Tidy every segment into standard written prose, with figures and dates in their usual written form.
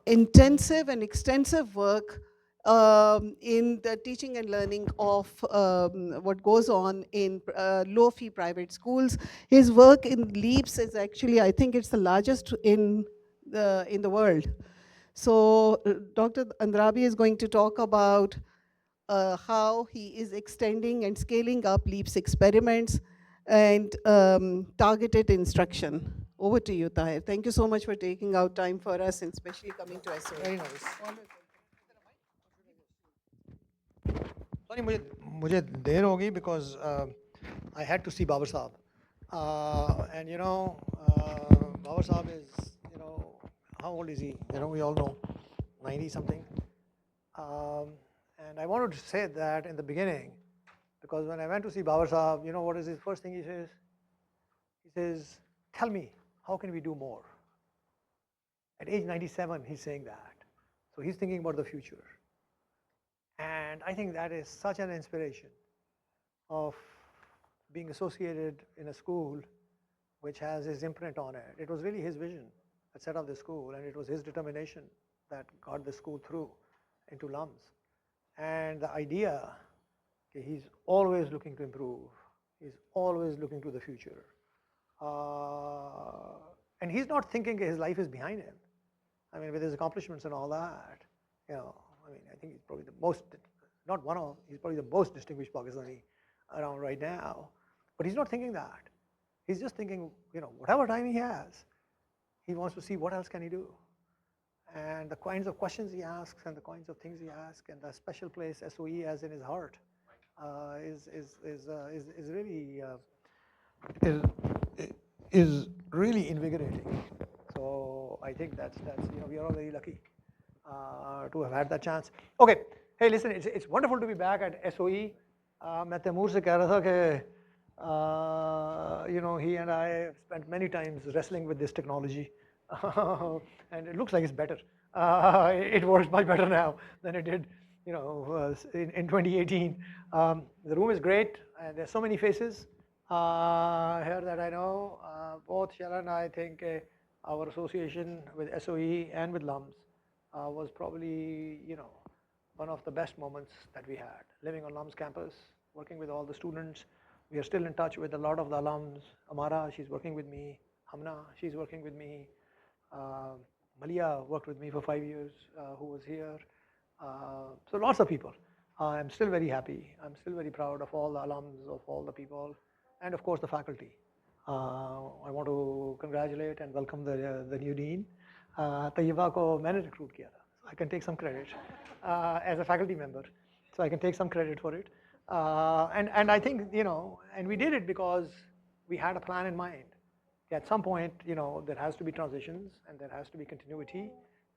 intensive and extensive work in the teaching and learning of what goes on in low-fee private schools. His work in LEAPS is actually, I think it's the largest in the world. So Dr. Andrabi is going to talk about how he is extending and scaling up LEAPS experiments and targeted instruction. Over to you, Tahir. Thank you so much for taking out time for us and especially coming to SOA. Very nice. Sorry, मुझे देर हो गई because I had to see Babar Saab. And Babar Saab is, how old is he? We all know, 90 something. And I wanted to say that in the beginning, because when I went to see Babar Saab, what is his first thing he says? He says, tell me, how can we do more? At age 97, he's saying that. So he's thinking about the future. And I think that is such an inspiration of being associated in a school which has his imprint on it. It was really his vision that set up the school, and it was his determination that got the school through into LUMS. And the idea, okay, he's always looking to improve. He's always looking to the future. And he's not thinking his life is behind him. I mean, with his accomplishments and all that, I think he's probably the most, not one of, he's probably the most distinguished Pakistani around right now. But he's not thinking that. He's just thinking, whatever time he has, he wants to see what else can he do. And the kinds of questions he asks and the kinds of things he asks and the special place SOE has in his heart is really invigorating. So I think that's we are all very lucky to have had that chance. Okay, hey, listen, it's wonderful to be back at SOE. मैं तैमूर से कह रहा था कि he and I spent many times wrestling with this technology, and it looks like it's better. It works much better now than it did, in 2018. The room is great, and there's so many faces here that I know. Both Sharon and I think our association with SOE and with LUMS was probably, one of the best moments that we had. Living on LUMS campus, working with all the students. We are still in touch with a lot of the alums. Amara, she's working with me. Hamna, she's working with me. Malia worked with me for 5 years, who was here. So lots of people. I'm still very happy. I'm still very proud of all the alums, of all the people, and of course the faculty. I want to congratulate and welcome the new dean. Tayyiba ko maine recruit kiya tha. I can take some credit as a faculty member, so I can take some credit for it. And I think, and we did it because we had a plan in mind. At some point, there has to be transitions, and there has to be continuity,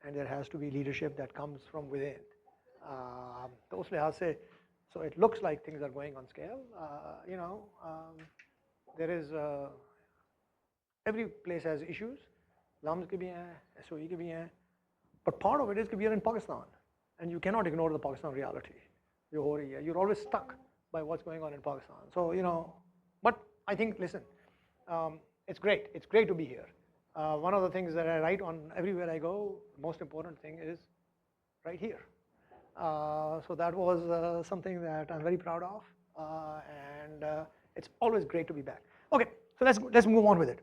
and there has to be leadership that comes from within. So it looks like things are going on scale. There is, every place has issues. LUMS ke bhi hain, SOE ke bhi hain. But part of it is that we are in Pakistan, and you cannot ignore the Pakistan reality. You're always stuck by what's going on in Pakistan. So, but I think, listen, it's great. It's great to be here. One of the things that I write on everywhere I go, the most important thing is right here. So that was something that I'm very proud of, and it's always great to be back. Okay, so let's move on with it.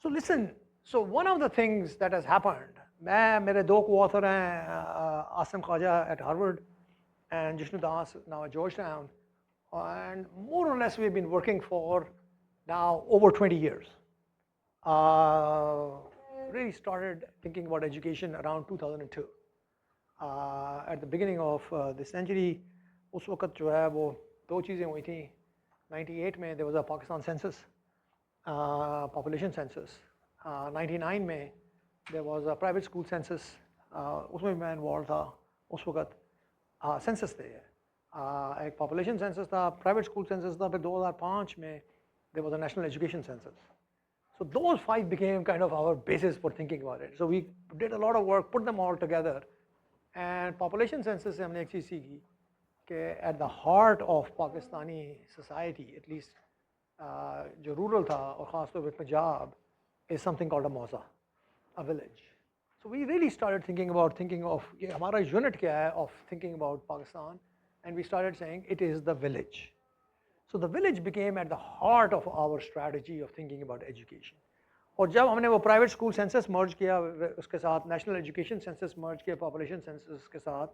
So listen, so one of the things that has happened, मेरे दो co-author हैं, Asim Khaja at Harvard and Jishnu Das now at Georgetown, and more or less we've been working for now over 20 years. Really started thinking about education around 2002. At the beginning of the century, उस वक्त जो है वो दो चीज़ें हुई थी. 98 में there was a Pakistan census, population census. 99 में there was a private school census. उसमें मैं involved था. उस वक्त census थे. एक population census था, private school census था. फिर 2005 में there was a national education census. So those five became kind of our basis for thinking about it. So we did a lot of work, put them all together, and population census से हमने एक चीज़ सीखी कि at the heart of Pakistani society, at least जो rural था और ख़ास तौर पे Punjab, is something called a mauza, a village. So we really started thinking of कि हमारा unit क्या है of thinking about Pakistan, and we started saying it is the village. So the village became at the heart of our strategy of thinking about education. और जब हमने वो private school census मर्ज किया उसके साथ नेशनल एजुकेशन सेंसस मर्ज किया population census के साथ,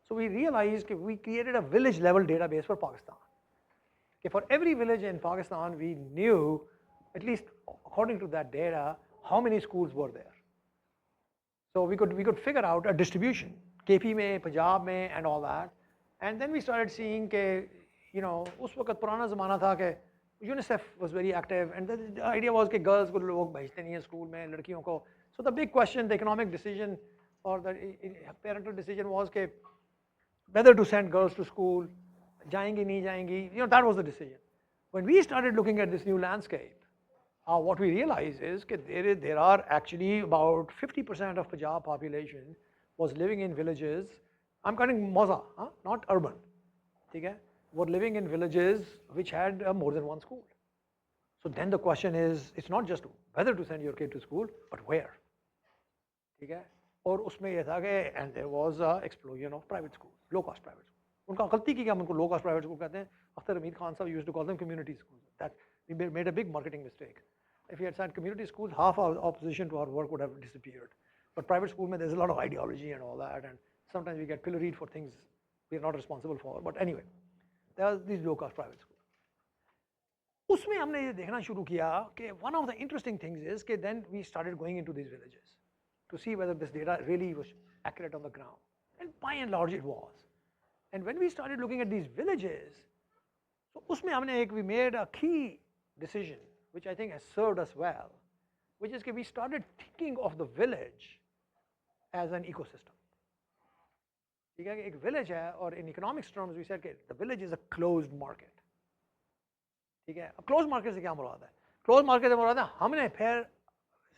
so we realized कि we created a village level database for Pakistan. Okay, for every village in Pakistan, we knew, at least according to that data, how many schools were there. So we could figure out a distribution, KP में, Punjab में, and all that. And then we started seeing कि, उस वक्त पुराना ज़माना था कि UNICEF was very active, and the idea was कि girls को लोग भेजते नहीं हैं स्कूल में, लड़कियों को. So the big question, the economic decision or the parental decision was कि whether to send girls to school, जाएंगी नहीं जाएंगी, that was the decision. When we started looking at this new landscape, what we realize is that there are actually about 50% of Punjab population was living in villages. I'm counting Moza, not urban. Okay? Were living in villages which had more than one school. So then the question is, it's not just whether to send your kid to school, but where. Okay? और उसमें ये था कि and there was a explosion of private schools, low cost private schools. उनका गलती की कि हम उनको low cost private school कहते हैं. Akhtar Hamid Khan sahab used to call them community schools. That we made a big marketing mistake. If we had said community schools, half our opposition to our work would have disappeared. But private school, there's a lot of ideology and all that, and sometimes we get pilloried for things we're not responsible for. But anyway, there are these low cost private schools. उसमें हमने ये देखना शुरू किया कि one of the interesting things is कि then we started going into these villages to see whether this data really was accurate on the ground. And by and large it was. And when we started looking at these villages, so उसमें हमने we made a key decision which I think has served us well, which is that we started thinking of the village as an ecosystem. ठीक है, एक village है, और in economics terms we said that the village is a closed market. ठीक है, अब closed market से क्या मुराद है? Closed market से मुराद है हमने फिर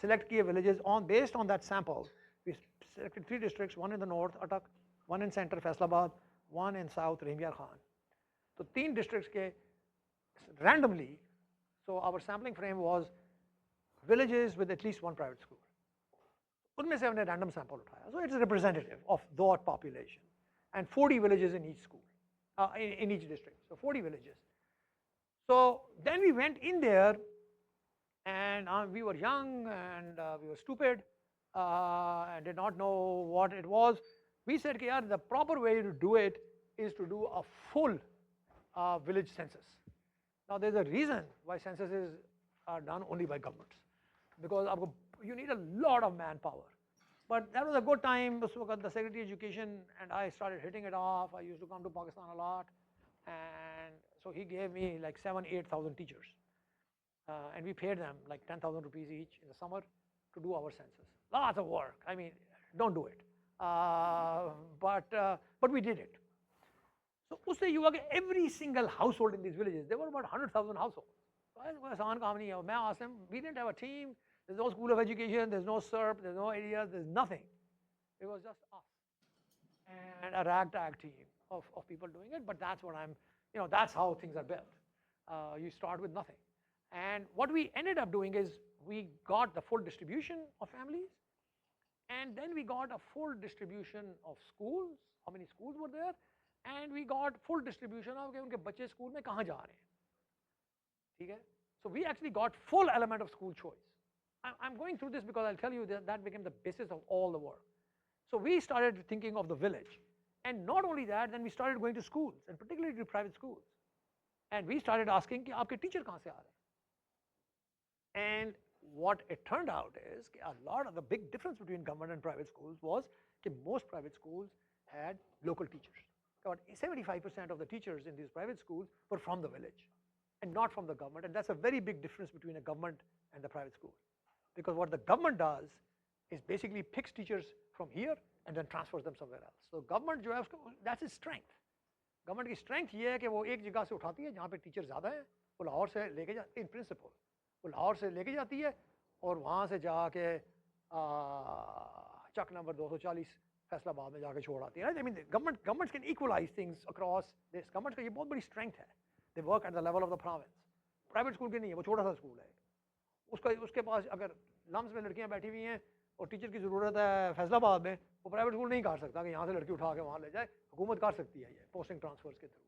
select किए villages based on that sample. We selected 3 districts, one in the north, Attak, one in center, Faisalabad, one in south, Rahimyar Khan. So 3 districts के randomly. So our sampling frame was villages with at least one private school. उनमें से हमने random sample उठाया. So it's representative of that population, and 40 villages in each school, in each district. So 40 villages. So then we went in there, and we were young and we were stupid and did not know what it was. We said, "Yeah, the proper way to do it is to do a full village census." Now there's a reason why censuses are done only by governments, because you need a lot of manpower. But that was a good time. The Secretary of Education and I started hitting it off. I used to come to Pakistan a lot, and so he gave me like 7,000-8,000 teachers, and we paid them like 10,000 rupees each in the summer to do our census. Lots of work. I mean, don't do it, but we did it. So उससे युवा के every single household in these villages, there were about 100,000 households. कोई आसान काम नहीं है. मैं asked them, we didn't have a team. There's no school of education. There's no SERP. There's no areas. There's nothing. It was just us and a ragtag team of people doing it. But that's what that's how things are built. You start with nothing. And what we ended up doing is we got the full distribution of families, and then we got a full distribution of schools, how many schools were there, and we got full distribution of उनके बच्चे school में कहाँ जा रहे हैं. ठीक है? So we actually got full element of school choice. I'm going through this because I'll tell you that became the basis of all the work. So we started thinking of the village, and not only that, then we started going to schools, and particularly to private schools, and we started asking कि आपके teacher कहाँ से आ रहे हैं. And what it turned out is a lot of the big difference between government and private schools was that most private schools had local teachers. About 75% of the teachers in these private schools were from the village and not from the government, and that's a very big difference between a government and the private school. Because what the government does is basically picks teachers from here and then transfers them somewhere else. So government जो है that's its strength. Government की strength ये है कि वो एक जगह से उठाती है जहाँ पे टीचर ज़्यादा है, वो लाहौर से लेके जाती है in principle. वो लाहौर से लेके जाती है और वहाँ से जाके चक नंबर 240 फैसलाबाद में जाके छोड़ आती है. I mean, governments can equalize things across this. Government का ये बहुत बड़ी strength है. They work at the level of the province. Private school के नहीं है, वो छोटा सा स्कूल है. उसके पास अगर लम्स में लड़कियां बैठी हुई हैं और टीचर की ज़रूरत है फैसलाबाद में, वो प्राइवेट स्कूल नहीं कर सकता कि यहाँ से लड़की उठा के वहाँ ले जाए, हुकूमत कर सकती है ये पोस्टिंग ट्रांसफर्स के through.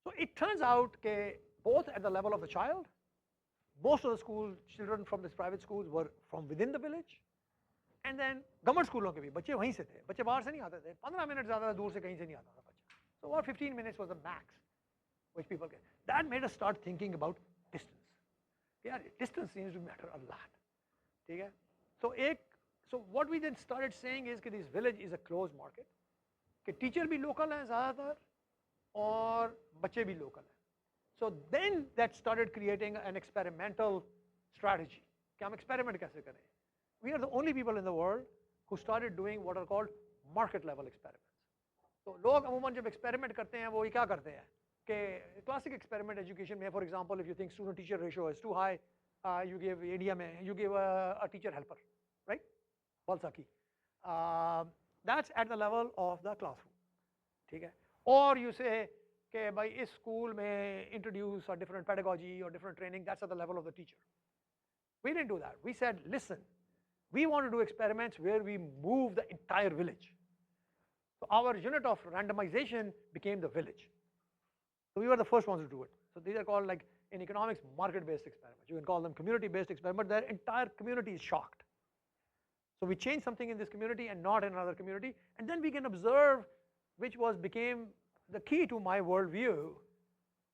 So it turns out that both at the level of the child, most of the school children from these private schools were from within the village, and then government स्कूलों के भी बच्चे वहीं से थे, बच्चे बाहर से नहीं आते थे, 15 मिनट ज़्यादा दूर से कहीं से नहीं आता था बच्चा. So about 15 minutes was the max which people get. That made us start thinking about distance. Yeah, distance seems to matter a lot. ठीक है? So what we then started saying is that this village is a closed market, कि teacher भी local हैं ज़्यादातर और बच्चे भी local हैं. So then that started creating an experimental strategy. कि हम experiment कैसे करें? We are the only people in the world who started doing what are called market level experiments. तो लोग अमूमन जब experiment करते हैं वो क्या करते हैं कि classic experiment education में, for example, if you think student teacher ratio is too high, you give India में you give a teacher helper, right? Balsaki. That's at the level of the classroom. ठीक है? Or you say कि भाई इस school में introduce a different pedagogy or different training, that's at the level of the teacher. We didn't do that. We said, listen, we want to do experiments where we move the entire village. So our unit of randomization became the village. So we were the first ones to do it. So these are called, like in economics, market-based experiments. You can call them community-based experiments, but their entire community is shocked. So we change something in this community and not in another community, and then we can observe, which became the key to my worldview,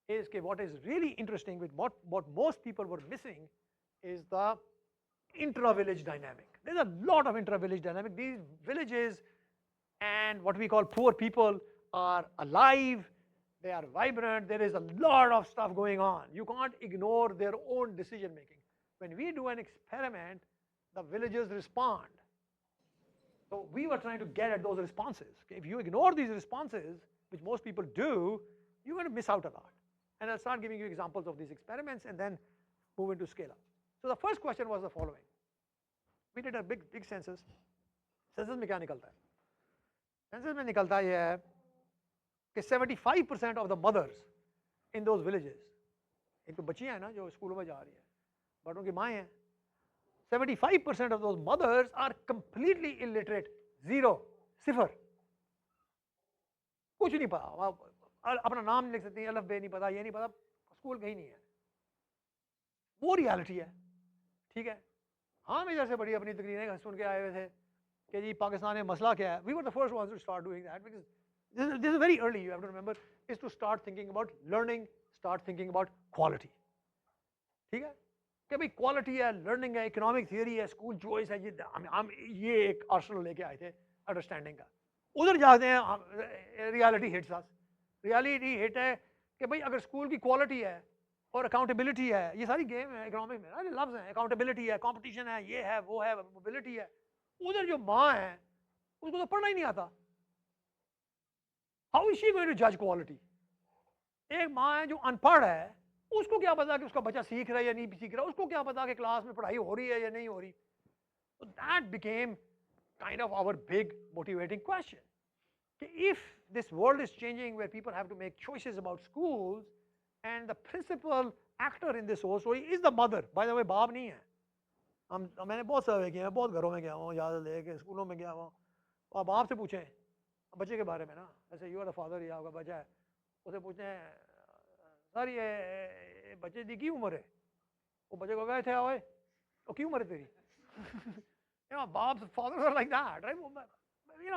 is what is really interesting with what most people were missing is the intra-village dynamic. There's a lot of intra-village dynamic. These villages and what we call poor people are alive, they are vibrant, there is a lot of stuff going on. You can't ignore their own decision making. When we do an experiment, the villagers respond. So we were trying to get at those responses. If you ignore these responses, which most people do, you're going to miss out a lot. And I'll start giving you examples of these experiments and then move into scale up. So the first question was the following. We did a big census. Census में क्या निकलता है? Census में निकलता ये है कि 75% of the mothers in those villages, एक तो बच्चियां हैं ना जो स्कूलों में जा रही हैं, बट उनकी माएँ हैं, 75% of those mothers are completely illiterate. Zero, सिफर, कुछ नहीं पता, अपना नाम नहीं लिख सकती, अलफ बे नहीं पता, ये नहीं पता, स्कूल कहीं नहीं है. वो रियलिटी है. ठीक है? हम इधर से बड़ी अपनी तकरीरें सुन के आए हुए थे कि जी पाकिस्तान में मसला क्या है. We were the first ones to start doing that because this is very early, you have to remember, is to start thinking about learning, start thinking about quality. ठीक है? कि भाई क्वालिटी है, लर्निंग है, इकोनॉमिक थियरी है, school choice है, हम ये एक आर्सेनल लेके आए थे अंडरस्टैंडिंग का. उधर जाते हैं, रियलिटी हिट्स अस. रियलिटी हिट है कि भाई अगर स्कूल की क्वालिटी है और अकाउंटेबिलिटी है, ये सारी गेम है इकोनॉमिक में, अरे लफ्ज़ हैं, अकाउंटेबिलिटी है, कंपटीशन है, ये है, वो है, मोबिलिटी है. उधर जो माँ है उसको तो पढ़ना ही नहीं आता. How is she going to जज क्वालिटी? एक माँ है जो अनपढ़ है, उसको क्या पता कि उसका बच्चा सीख रहा है या नहीं सीख रहा, उसको क्या पता कि क्लास में पढ़ाई हो रही है या नहीं हो रही. So that became kind of our big motivating question. If this world is changing where people have to make choices about schools and the principal actor in this whole story is the mother, by the way, बाप नहीं है. मैंने बहुत सर्वे किए हैं, बहुत घरों में गया हूँ, याद लेके स्कूलों में गया हूँ, और बाप से पूछें बच्चे के बारे में ना, जैसे यू आर द फादर या आपका बच्चा है, उसे पूछते हैं सर ये बच्चे की की उम्र है, वो बच्चे को गए थे ओए तो की उम्र है तेरी. Bob's fathers are like that, right?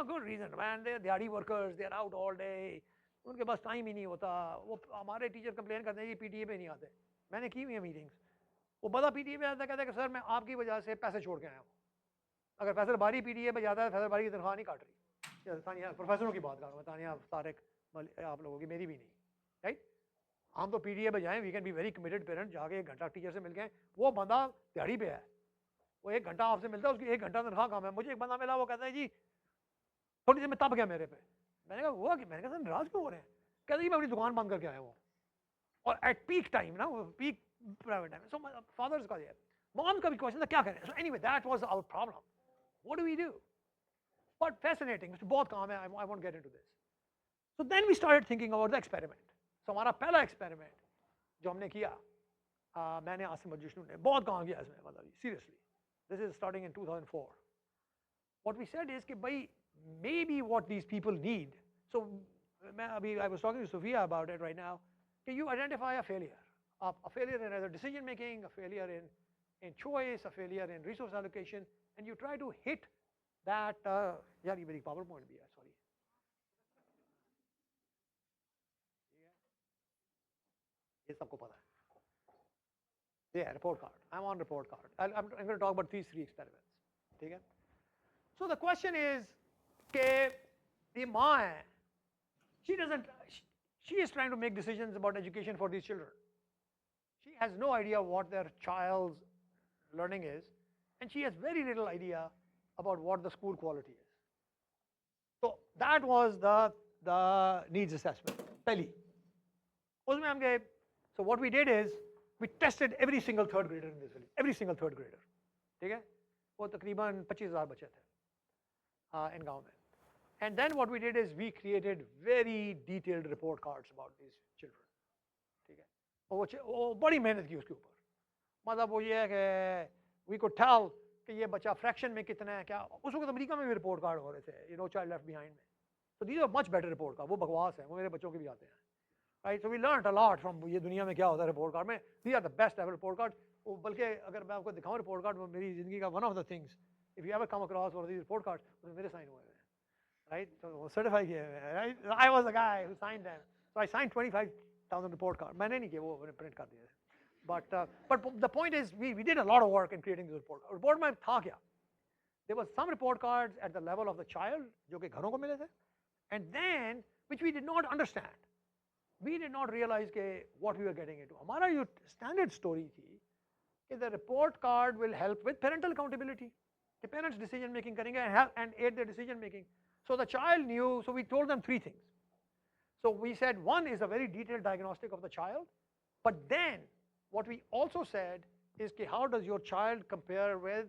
Good reason, man. They're diary workers, they're out all day. उनके पास टाइम ही नहीं होता. वो हमारे टीचर कंप्लेन करते हैं कि पीटीए पे नहीं आते. मैंने की हुई है मीटिंग्स. वो बड़ा पीटीए पे आता है, कहता है कि सर मैं आपकी वजह से पैसे छोड़ के आया हूँ. अगर फैसल बारी पीटीए पे जाता है, फैसल बारी की तनख्वाह नहीं काट रही. तानिया प्रोफेसरों की बात कर रहा हूँ, तानिया तारिक आप लोगों की, मेरी भी नहीं, राइट? हम तो पीटीए पे जाएं, we can be very committed parent, जाके 1 घंटा टीचर से मिल गए. वो बंदा दिहाड़ी पे है, वो 1 घंटा आपसे मिलता है, उसकी 1 घंटा तनख्वाह कम है. मुझे एक बंदा मिला, वो कहता है जी थोड़ी देर में तब गया मेरे पे. मैंने कहा हुआ कि, मैंने कहा सर नाराज क्यों हो रहे हैं? कहते जी मैं अपनी दुकान बंद करके आया हूँ, और एट पीक टाइम ना, peak private time. So fathers का ये, मॉम्स का भी क्वेश्चन था क्या करें. So anyway that was our problem. What do we do? But fascinating, बहुत काम है, I won't get into this. So then we started thinking about the experiment. So हमारा पहला एक्सपेरिमेंट जो हमने किया, मैंने आसिम और जिष्णु ने बहुत काम किया इसमें, मतलब seriously This is starting in 2004. What we said is that maybe what these people need. So I was talking to Sophia about it right now. Can you identify a failure? A failure in either decision making, a failure in choice, a failure in resource allocation, and you try to hit that. Yeah, ये मेरी PowerPoint भी है, sorry. ये सबको पता है. Yeah, report card. I'm on report card. I'm going to talk about these 3 experiments. ठीक है? So the question is कि the माँ है, she is trying to make decisions about education for these children. She has no idea what their child's learning is, and she has very little idea about what the school quality is. So that was the needs assessment. पहली. उसमें हम गए. So what we did is we tested every single third grader in this village. Every single third grader. ठीक है? वो तकरीबन 25,000 बच्चे थे in गाँव में. And then what we did is we created very detailed report cards about these children. ठीक है? वो बड़ी मेहनत की उसके ऊपर. मतलब वो ये है कि we could tell कि ये बच्चा फ्रैक्शन में कितना है, क्या उस वक्त अमेरिका में भी रिपोर्ट कार्ड हो रहे थे, child left behind में. So these are much better report card. वो बकवास है, वो मेरे बच्चों के भी आते हैं. Right? So we learned a lot from ये दुनिया में क्या होता है रिपोर्ट कार्ड में. These are the best ever report cards. बल्कि अगर मैं आपको दिखाऊं रिपोर्ट कार्ड, मेरी जिंदगी का one of the things, if you ever come across one of these report cards, उसमें मेरे साइन हुए हैं. Right? So certified किए हुए हैं. Right? I was the guy who signed them. So I signed 25,000 report cards. मैंने नहीं किया, वो print कर दिए. But the point is we did a lot of work in creating this report. Report में था क्या? There was some report cards at the level of the child जो कि घरों को मिले थे, and then which we did not understand. We did not realize के what we were getting into. हमारा जो standard story थी कि the report card will help with parental accountability. The parents decision making करेंगे and aid their decision making. So the child knew. So we told them 3 things. So we said one is a very detailed diagnostic of the child, but then what we also said is कि how does your child compare with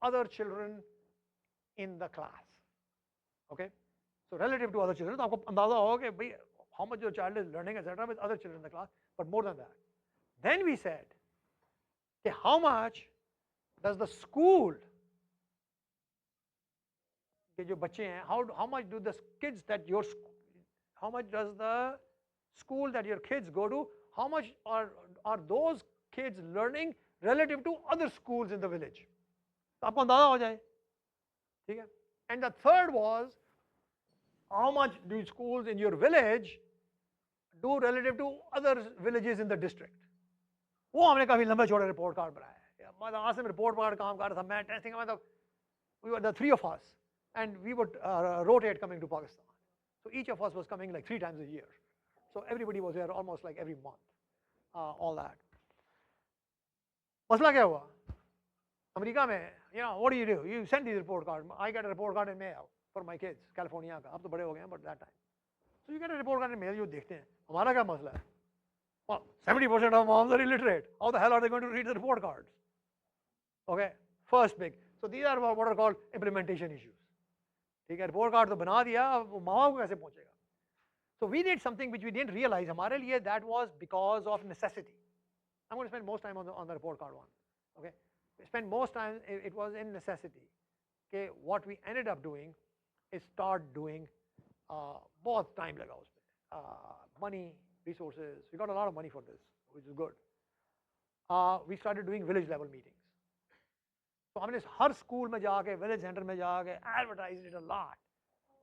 other children in the class? Okay, so relative to other children, तो आपको अंदाजा होगा कि भाई how much your child is learning etc. with other children in the class. But more than that, then we said कि how much does the school के जो बच्चे हैं, how much do the kids that how much does the school that your kids go to, how much are those kids learning relative to other schools in the village? तो आपको अंदाजा हो जाए. ठीक है? And the third was how much do schools in your village do relative to other villages in the district? वो हमने काफी लंबे चौड़े रिपोर्ट कार्ड बनाया है. मतलब आसिम रिपोर्ट कार्ड काम कर रहा था, मैं टेस्टिंग में, तो we were the 3 of us, and we would rotate coming to Pakistan. So each of us was coming like 3 times a year. So everybody was there almost like every month. All that. मसला क्या हुआ? America में, what do? You send these report card. I get a report card in mail for my kids, California का. अब तो बड़े हो गए हैं, but that time. So you get a report card in mail, you देखते हैं. हमारा क्या मसला है? Well, 70% of moms are illiterate. How the hell are they going to read the report cards? Okay, first big. So these are what are called implementation issues. ठीक है, report card तो बना दिया, वो माँ को कैसे पहुँचेगा? So we did something which we didn't realize. हमारे लिए that was because of necessity. I'm going to spend most time on the report card one. Okay, we spend most time. It was in necessity. Okay, what we ended up doing is start doing. बहुत time लगा उसमें. Money, resources. We got a lot of money for this, which is good. We started doing village level meetings. So हमने हर school में जाके, village centre में जाके advertised it a lot.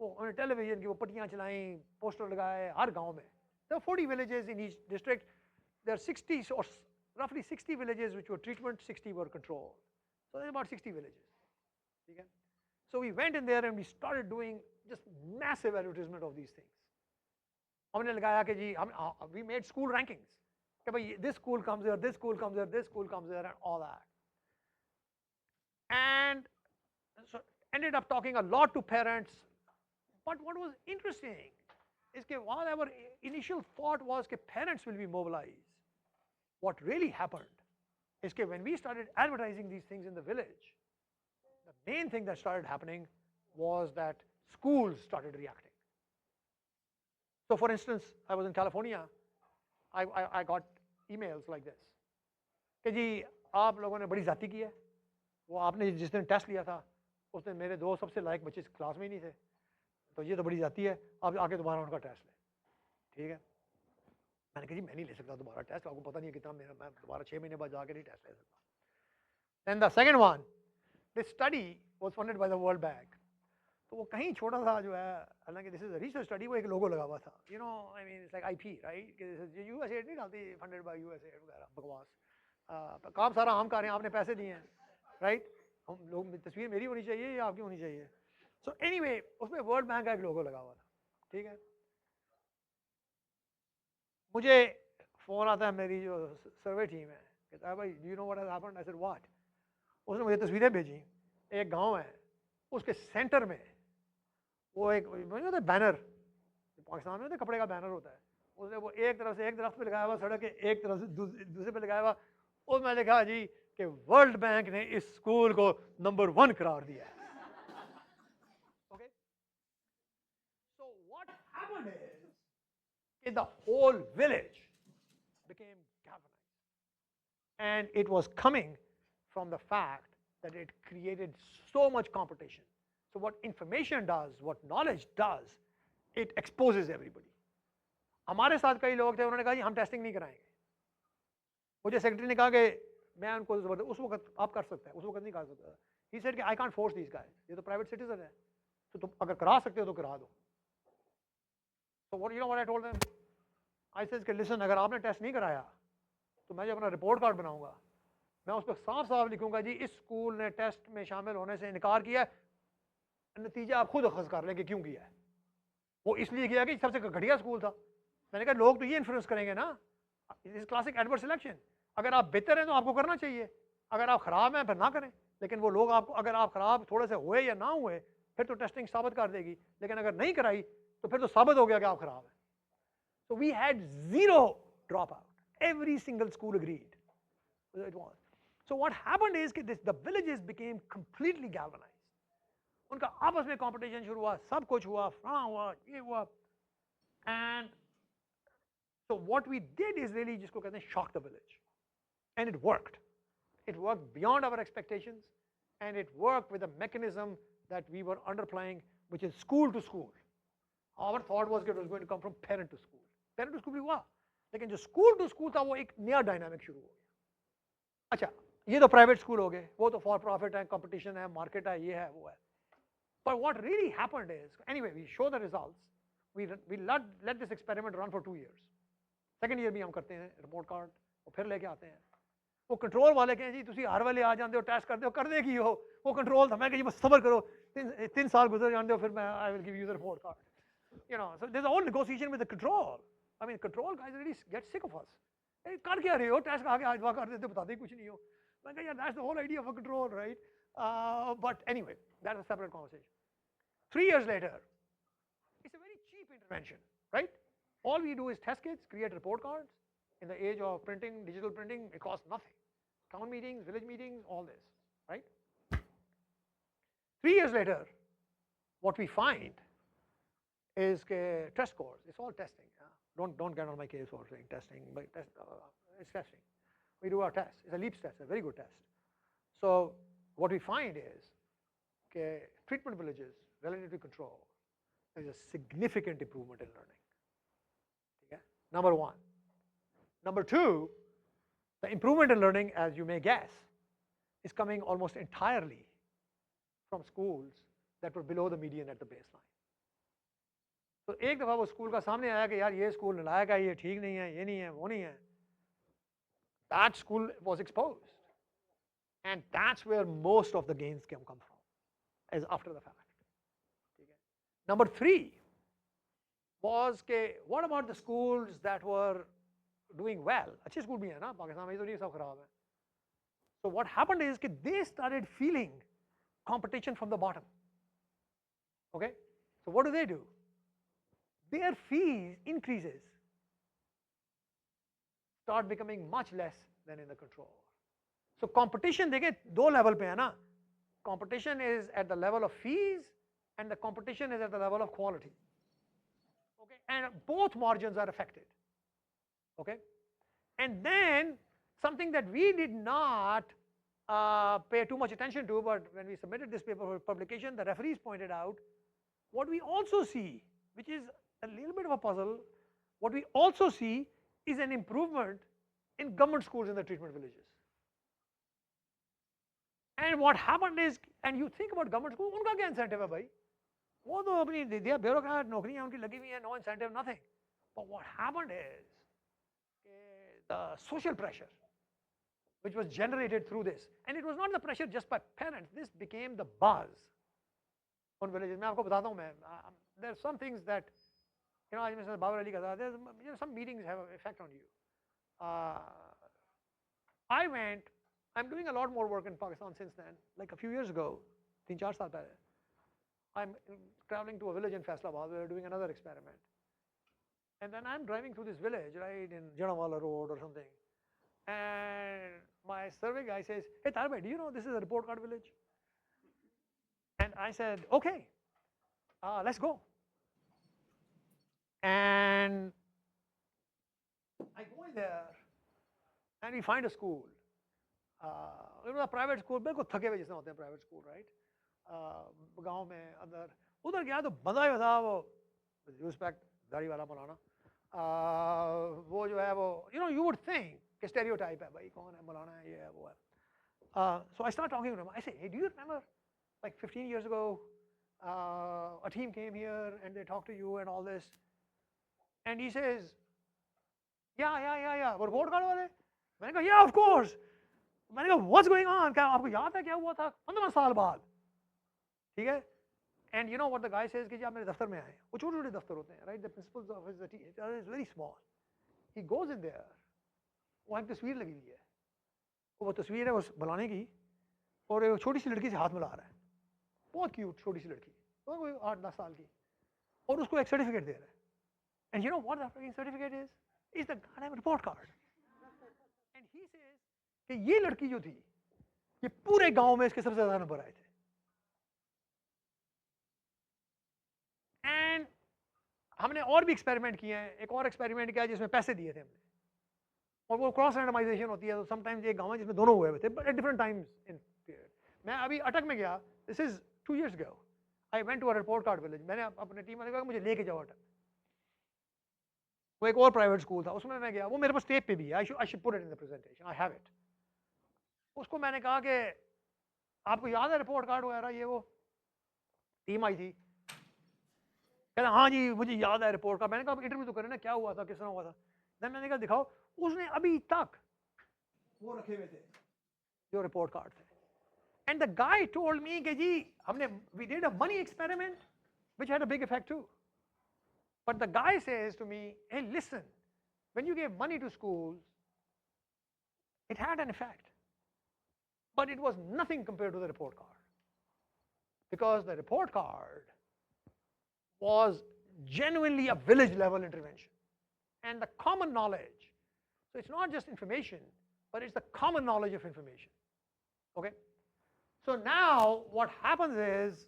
वो हमने टेलीविजन की वो पट्टियाँ चलाई, पोस्टर लगाए हर गांव में. There are 40 villages in each district. There are 60 or roughly 60 villages which were treatment, 60 were control. So there's about 60 villages. Okay? So we went in there and we started doing just massive advertisement of these things. हमने लगाया कि जी we made school rankings. कि भाई this school comes there, this school comes there, this school comes there, and all that. And so ended up talking a lot to parents. But what was interesting is that while our initial thought was that parents will be mobilized, what really happened is that when we started advertising these things in the village, the main thing that started happening was that schools started reacting. So for instance, I was in California, I got emails like this कि जी आप लोगों ने बड़ी ज़्यादती की है, वो आपने जिस दिन टेस्ट लिया था उस दिन मेरे दो सबसे लायक बच्चे क्लास में ही नहीं थे, तो ये तो बड़ी जाती है, आप आके दोबारा उनका टेस्ट लें, ठीक है। मैंने कहा जी मैं नहीं ले सकता दोबारा टेस्ट, आपको पता नहीं है कितना मेरा, मैं दोबारा 6 महीने बाद जाके नहीं टेस्ट ले सकता। Then the second one, this study was funded by the World Bank. तो वो कहीं छोटा सा जो है, हालांकि this is a research study, वो एक लोगो लगा हुआ था, you know, I mean it's like IP right, कि यूएसए नहीं डालती फंडेड बाय यूएसए वगैरह बकवास, काम सारा हम कर रहे हैं, आपने पैसे दिए हैं, राइट। हम लोग, तस्वीर मेरी होनी चाहिए या आपकी होनी चाहिए। सो एनीवे उसमें वर्ल्ड बैंक का एक लोगो लगा हुआ था, ठीक है। मुझे फोन आता है, मेरी जो सर्वे टीम है, कहता है भाई you know what has happened, I said what. उसने मुझे तस्वीरें भेजी, एक गांव है, उसके सेंटर में वो एक बैनर, पाकिस्तान में तो कपड़े का बैनर होता है, उसने वो एक तरफ से एक दरख्त पे लगाया हुआ, सड़क के एक तरफ से दूसरे पे लगाया हुआ, उसमें लिखा जी कि वर्ल्ड बैंक ने इस स्कूल को नंबर 1 करार दिया है। Okay, so what happened is the whole village became galvanized, and it was coming from the fact that it created so much competition. So what information does, what knowledge does, it exposes everybody. हमारे साथ कई लोग थे, उन्होंने कहा जी हम testing नहीं कराएंगे। मुझे सेक्रेटरी ने कहा कि मैं उनको जबरदस्त, उस वक्त आप कर सकते हैं, उस वक्त नहीं कर सकता। ही सेड कि I can't force these guys, ये तो प्राइवेट सिटीजन है, तो तुम अगर करा सकते हो तो करा दो। तो what, you know what I told them, I said कि लिसन, अगर आपने टेस्ट नहीं कराया तो मैं जब अपना रिपोर्ट कार्ड बनाऊंगा, मैं उस पर साफ साफ लिखूंगा जी इस स्कूल ने टेस्ट में शामिल होने से इनकार किया, नतीजा आप खुद अखज कर लें कि क्यों किया है। वो इसलिए किया कि सबसे घटिया स्कूल था। मैंने कहा लोग तो ये इन्फ्लुएंस करेंगे ना, इस क्लासिक एडवर्स सिलेक्शन। अगर आप बेहतर हैं तो आपको करना चाहिए, अगर आप खराब हैं फिर ना करें। लेकिन वो लोग आपको, अगर आप खराब थोड़े से हुए या ना हुए, फिर तो टेस्टिंग साबित कर देगी, लेकिन अगर नहीं कराई तो फिर तो साबित हो गया कि आप खराब हैं। So we had zero dropout. Every single school agreed. It was. So what happened is that the villages became completely galvanized. उनका आपस में competition शुरू हुआ, सब कुछ हुआ, फलाना हुआ, ये हुआ, and so what we did is really जिसको कहते हैं shock the village, and it worked. It worked beyond our expectations, and it worked with a mechanism that we were underplaying, which is school to school. Our thought was that it was going to come from parent to school. Parent to school भी हुआ, लेकिन जो school to school था वो एक नया dynamic शुरू हो गया। अच्छा, ये तो प्राइवेट स्कूल हो गए, वो तो फॉर प्रॉफिट है, कंपटीशन है, मार्केट है, ये है, वो है। But what really happened is, anyway, we show the results. We let this experiment run for 2 years. Second year भी हम करते हैं रिपोर्ट कार्ड, और फिर लेके आते हैं। वो कंट्रोल वाले कहें जी तुसी हर वाले आ जाते हो, टेस्ट करते हो, कर दे की हो। वो कंट्रोल था, मैं कही बस सब्र करो, 3 साल गुजर जाते हो, फिर मैं I will give you the report card. You know, so there's all negotiation with the control. I mean, control guys really get sick of us. Hey, कर क्या रहे हो? टेस्ट आगे आज वहाँ कर देते हो, बताते कुछ नहीं हो। मैं कहा यार, that's the whole idea of a control, right? But anyway, that's a separate conversation. 3 years later, it's a very cheap intervention, right? All we do is test kits, create report cards. In the age of printing, digital printing, it costs nothing. Town meetings, village meetings, all this, right? 3 years later, what we find is test scores. It's all testing. Don't get on my case for saying testing, but it's testing. We do our test. It's a LEAPS test, a very good test. So what we find is treatment villages relative to control, there is a significant improvement in learning. Okay? Number one. Number two, the improvement in learning, as you may guess, is coming almost entirely from schools that were below the median at the baseline. तो एक दफा वो school का सामने आया कि यार ये स्कूल नलायक है, ये ठीक नहीं है, ये नहीं है, वो नहीं है. That school was exposed, and that's where most of the gains can come from, as after the fact. Number three was what about the schools that were doing well? अच्छे स्कूल भी हैं ना, पाकिस्तान में तो नहीं सब खराब है. So what happened is they started feeling competition from the bottom. Okay, so what do? Their fees increases start becoming much less than in the control. So competition देखिए दो level पे है ना. Competition is at the level of fees, and the competition is at the level of quality. Okay, and both margins are affected. Okay, and then something that we did not pay too much attention to, but when we submitted this paper for publication, the referees pointed out what we also see, which is a little bit of a puzzle. What we also see is an improvement in government schools in the treatment villages. And what happened is, and you think about government school, उनका क्या incentive है भाई? वो तो अपनी they are bureaucrat, नौकरियां उनकी लगी हुई हैं, no incentive, nothing. But what happened is the social pressure which was generated through this, and it was not the pressure just by parents, this became the buzz on villages. मैं आपको बताता हूँ मैं, there are some things that, आज मैं बाबर अली का था, there's some meetings have an effect on you. I'm doing a lot more work in Pakistan since then, like a few years ago, 3-4 साल पहले. I'm traveling to a village in Faisalabad, we're doing another experiment. And then I'm driving through this village, right, in Janawala Road or something. And my survey guy says, hey Tarbhai, do you know this is a report card village? And I said, okay, let's go. And I go in there and we find a school. It was a private school, बिल्कुल थके हुए जिसमें होते हैं private school, right? गांव में अंदर उधर गया तो बंदा ही था वो, respect दाढ़ी वाला मौलाना, वो जो है वो, you would think कि stereotype है भाई, कौन है मौलाना है, ये है वो है. So I start talking to him. I say, hey, do you remember like 15 years ago a team came here and they talked to you and all this? And he says, yeah, वो report card वाले? मैंने कहा, yeah, of course. मैंने कहा, what's going on? क्या आपको याद है क्या हुआ था 15 साल बाद? ठीक है? And you know what the guy says कि जी आप मेरे दफ्तर में आए. वो छोटे छोटे दफ्तर होते हैं, right? The principal's office is very small. He goes in there. वहाँ एक तस्वीर लगी हुई है. वो तस्वीर है उस बुलाने की, और एक छोटी सी लड़की से हाथ मिला रहा है. बहुत क्यूट छोटी सी लड़की, तो कोई 8-10 साल की, और उसको एक सर्टिफिकेट दे रहा है. And you know what the fucking certificate is? It's the goddamn report card. And he says कि ये लड़की जो थी, ये पूरे गांव में इसके सबसे ज्यादा नंबर आए थे. एंड हमने और भी एक्सपेरिमेंट किए हैं. एक और एक्सपेरिमेंट किया जिसमें पैसे दिए थे हमने, और वो क्रॉस रैंडमाइजेशन होती है. तो समटाइम्स एक गांव है जिसमें दोनों हुए थे, but at different times in period. मैं अभी अटक में गया, this is 2 years ago. I went to a report card village. मैंने अपने टीम वाले को कहा मुझे लेके जाओ अटक. वो एक और प्राइवेट स्कूल था, उसमें मैं गया. वो मेरे पास टेप पे भी है. I should put it in the presentation, I have it. उसको मैंने कहा कि आपको याद है रिपोर्ट कार्ड वगैरह ये वो? टीम आई थी, कहता हाँ जी मुझे याद है रिपोर्ट कार्ड. मैंने कहा इंटरव्यू तो करें ना, क्या हुआ था, किस तरह हुआ था. देन मैंने कहा दिखाओ. उसने अभी तक वो रखे हुए थे जो रिपोर्ट कार्ड थे. And the guy told me कि जी हमने we did a money experiment which had a big effect too. But the guy says to me, hey listen, when you give money to schools it had an effect, but it was nothing compared to the report card, because the report card was genuinely a village level intervention, and the common knowledge. So it's not just information, but it's the common knowledge of information. Okay? So now what happens is,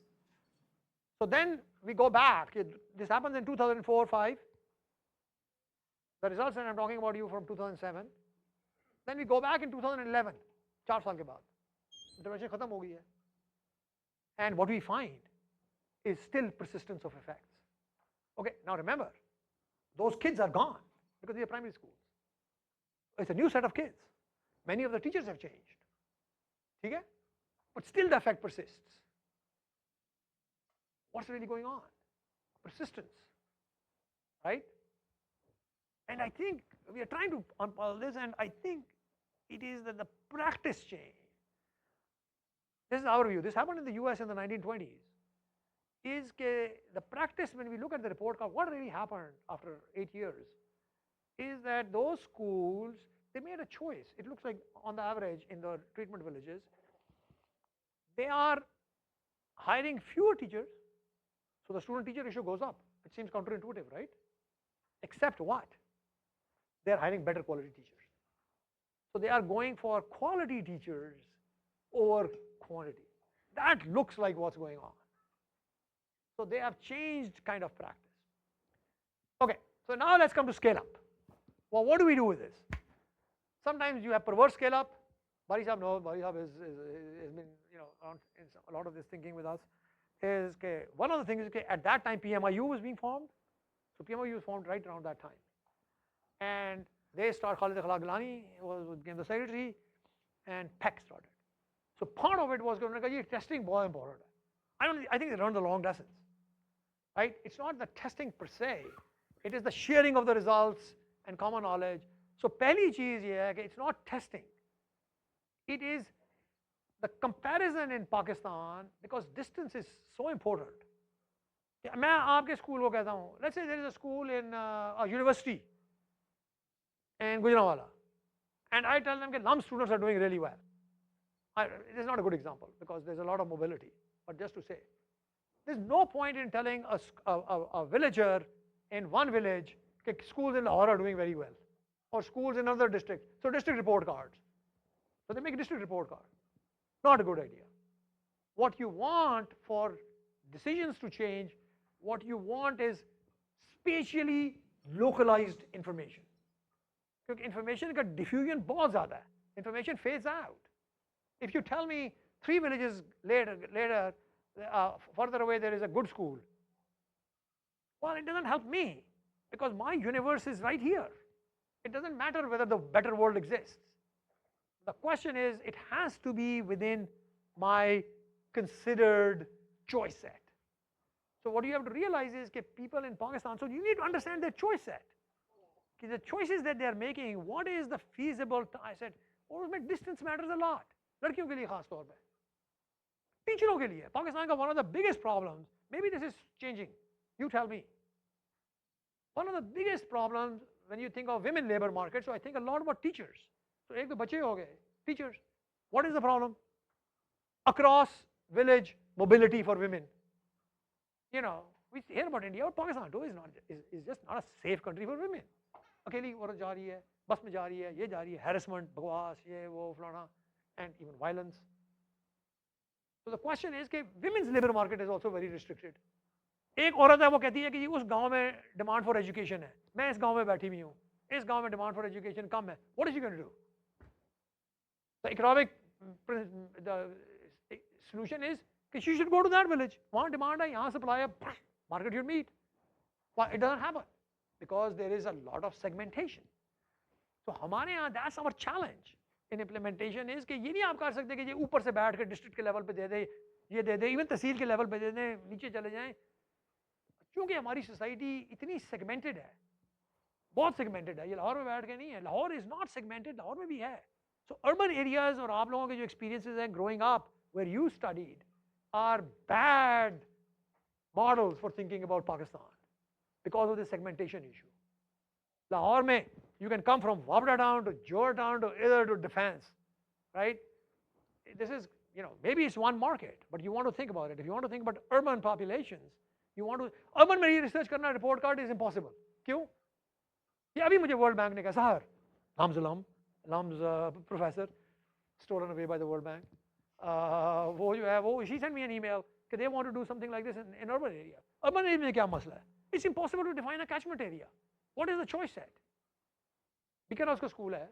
so then we go back. This happens in 2004-5. The results that I'm talking about you from 2007. Then we go back in 2011, 4 साल के बाद intervention खत्म हो गई है. And what we find is still persistence of effects. Okay, now remember, those kids are gone because they are primary schools. It's a new set of kids. Many of the teachers have changed. Okay? But still the effect persists. What's really going on? Persistence. Right? And I think we are trying to unpack this, and I think it is that the practice change. This is our view. This happened in the US in the 1920s. Is the practice, when we look at the report card, what really happened after 8 years is that those schools, they made a choice. It looks like on the average in the treatment villages, they are hiring fewer teachers, so the student teacher ratio goes up. It seems counterintuitive, right? Except what? They are hiring better quality teachers. So they are going for quality teachers over quantity. That looks like what's going on. So they have changed kind of practice. Okay, so now let's come to scale up. Well, what do we do with this? Sometimes you have perverse scale up, Bari Sahab knows, Bari Sahab has been, around in a lot of this thinking with us, is okay, one of the things is okay, at that time PMIU was being formed. So PMIU was formed right around that time. And they start, Khalid Akhlaq Gilani became the secretary, and PEC started. So part of it was going to testing बहुत important है. I think they learned the wrong lessons. Right? It's not the testing per se, it is the sharing of the results and common knowledge. So पहली चीज ये है कि it's not testing, it is the comparison in Pakistan, because distance is so important. मैं आपके school को कहता हूँ, let's say there is a school in a university in Gujranwala, and I tell them that LUM students are doing really well. It is not a good example because there's a lot of mobility, but just to say, there's no point in telling a villager in one village that schools in Lahore are doing very well, or schools in another district. So district report cards. So they make a district report card. Not a good idea. What you want for decisions to change, what you want is spatially localized information. Because information ka diffusion बहुत ज़्यादा है. Information fades out. If you tell me 3 villages later, further away there is a good school, well, it doesn't help me because my universe is right here. It doesn't matter whether the better world exists. The question is, it has to be within my considered choice set. So what you have to realize is that people in Pakistan, so you need to understand their choice set. The choices that they are making, what is the feasible, I said, distance matters a lot. लड़कियों के लिए खास तौर पे, टीचरों के लिए, पाकिस्तान का one of the biggest problems, maybe this is changing, you tell me. One of the biggest problems when you think of women labor market, so I think a lot about teachers. So एक तो बच्चे हो गए, teachers. What is the problem? Across village mobility for women. We hear about India, but Pakistan too is just not a safe country for women. अकेली औरत जा रही है, बस में जा रही है, ये जा रही है, harassment, बकवास, ये वो फलाना, and even violence. So the question is कि women's labor market is also very restricted. एक औरत है वो कहती है कि उस गांव में डिमांड फॉर एजुकेशन है, मैं इस गांव में बैठी हुई हूँ, इस गांव में डिमांड फॉर एजुकेशन कम है. What is she going to do? The economic the solution is कि she should go to that village. वहाँ डिमांड है, यहाँ सप्लाई है, market should meet. Well, it doesn't happen because there is a lot of segmentation. So हमारे यहाँ that's our challenge in implementation is कि ये नहीं आप कर सकते कि ये ऊपर से बैठ के डिस्ट्रिक्ट के लेवल पे दे दे, ये दे दे, इवन तहसील के लेवल पे दे दें, नीचे चले जाएं. क्योंकि हमारी सोसाइटी इतनी सेगमेंटेड है, बहुत सेगमेंटेड है, ये लाहौर में बैठ के नहीं है. Lahore is not segmented, Lahore में भी है. सो अर्बन एरियाज और आप लोगों के जो एक्सपीरियंसेस हैं growing up where you studied are bad models for thinking about Pakistan because of this segmentation issue. Lahore में you can come from Wabda town to Georgetown to either to defense, right? This is, maybe it's one market, but you want to think about it. If you want to think about urban populations, you want to, urban में research करना report card is impossible. क्यों? ये अभी मुझे World Bank ने कहा, sir, Lam's professor, stolen away by the World Bank. वो जो है, she sent me an email that they want to do something like this in urban area. Urban area में क्या मसला है? It's impossible to define a catchment area. What is the choice set? Bikaner उसका school है,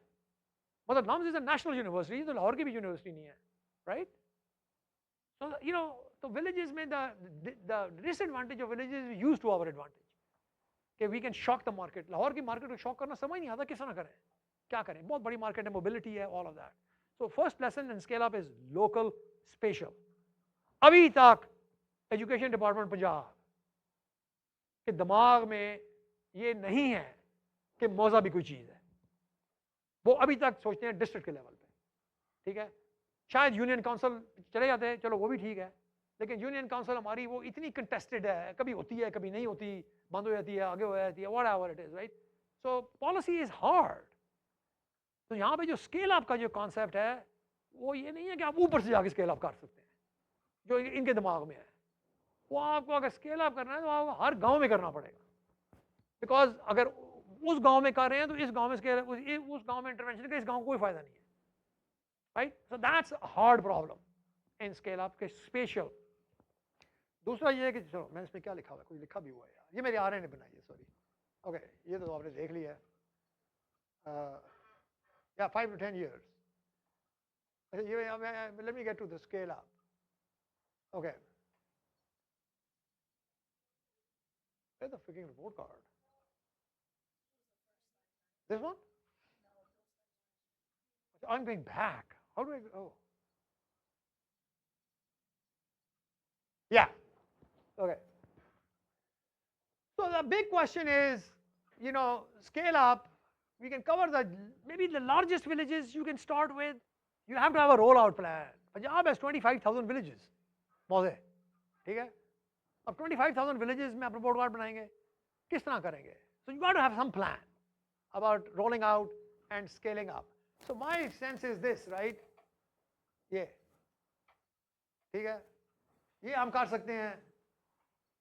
मतलब LUMS is a national university, तो लाहौर की भी यूनिवर्सिटी नहीं है, right? So the villages में the disadvantage of villages is used to our advantage. कि we can shock the market. Lahore की मार्केट को शॉक करना समझ नहीं आता, किस तरह करें, क्या करें, बहुत बड़ी मार्केट है, मोबिलिटी है, all of that. So first lesson in scale up is local, spatial. अभी तक एजुकेशन डिपार्टमेंट पंजाब के दिमाग में ये नहीं है कि मौजा भी कोई चीज़ है. वो अभी तक सोचते हैं डिस्ट्रिक्ट के लेवल पे, ठीक है. शायद यूनियन काउंसिल चले जाते हैं, चलो वो भी ठीक है, लेकिन यूनियन काउंसिल हमारी वो इतनी कंटेस्टेड है, कभी होती है, कभी नहीं होती, बंद हो जाती है, आगे हो जाती है, whatever it is, right. So policy is hard. तो यहाँ पे जो स्केल अप का जो कॉन्सेप्ट है वो ये नहीं है कि आप ऊपर से जाके स्केल अप कर सकते हैं, जो इनके दिमाग में है. वो आपको अगर स्केल अप करना है तो आपको हर गाँव में करना पड़ेगा, बिकॉज अगर उस गांव में कर रहे हैं तो इस गांव में स्केल, उस गांव में इंटरवेंशन का इस गांव को कोई फायदा नहीं है, right. So that's a hard problem in scale up के स्पेशल. दूसरा ये है कि चलो मैं इसमें क्या लिखा हुआ है, कुछ लिखा भी हुआ है यार, ये मेरे आर ने बनाई है, सॉरी. ओके, ये तो आपने देख लिया है. या 5 to 10 years Let me get to the scale up. Okay. Where's the freaking report card? This one? I'm going back. How do I? Oh, yeah. Okay. So the big question is, scale up. We can cover maybe the largest villages you can start with. You have to have a rollout plan. Punjab has 25,000 villages. मौजे, ठीक है? अब 25,000 villages में आप report card बनाएंगे, किस तरह करेंगे? So you got to have some plan about rolling out and scaling up. So my sense is this, right? ये, ठीक है? ये हम कर सकते हैं.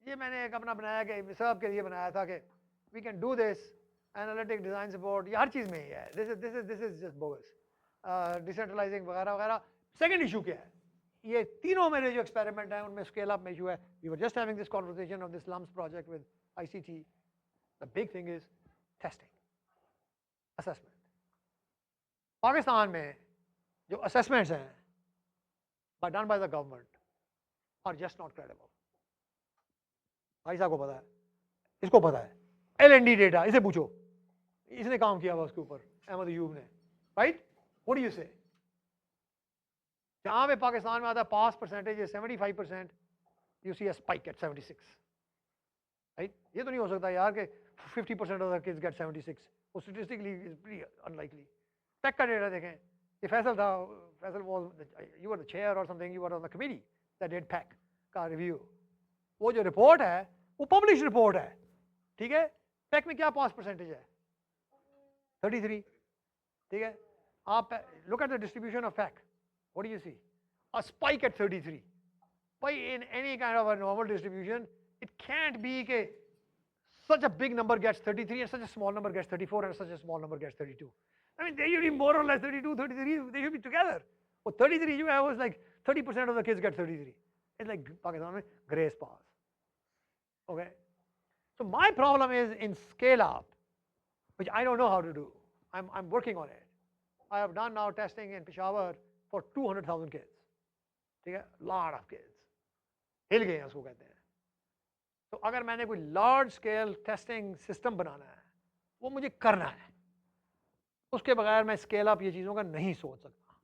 ये मैंने एक अपना बनाया कि सब के लिए बनाया था कि we can do this analytic design support. ये हर चीज़ में ही है. This is just bogus. Decentralizing वगैरह वगैरह. Second issue क्या है? ये तीनों मेरे जो experiment हैं उनमें scale up में issue है. We were just having this conversation of this LUMS project with ICT. The big thing is testing, assessment. Pakistan में जो assessments हैं done by the government are just not credible. भाई साहब को पता है, इसको पता है. L&D डेटा इसे पूछो, इसने काम किया हुआ उसके ऊपर, अहमद अयूब ने, राइट? व्हाट डू यू से? जहां पे पाकिस्तान में आता है पास परसेंटेज है 75%, you see a spike at 76, right? ये तो नहीं हो सकता यार कि 50% ऑफ द किड्स गेट 76. वो statistically is pretty unlikely. Take का डेटा देखें, ये फैसल था, Faisal was you were the chair और something, you were on the committee that did pack का रिव्यू. वो जो रिपोर्ट है वो पब्लिश रिपोर्ट है, ठीक है? पैक में क्या पास परसेंटेज है? 33, ठीक है? आप look at the distribution of pack, what do you see? A spike at 33. By in any kind of a normal distribution, it can't be that such a big number gets 33 and such a small number gets 34 and such a small number gets 32. I mean, they should be more or less 32, 33, they should be together. Well, 33 you have was like 30% of the kids get 33. It's like Pakistan mein grace pass. Okay? So my problem is in scale up, which I don't know how to do. I'm working on it. I have done now testing in Peshawar for 200,000 kids. ठीक है? Lot of kids. हिल गए हैं उसको कहते हैं. तो अगर मैंने कोई लार्ज स्केल टेस्टिंग सिस्टम बनाना है, वो मुझे करना है. उसके बगैर मैं स्केल अप ये चीज़ों का नहीं सोच सकता.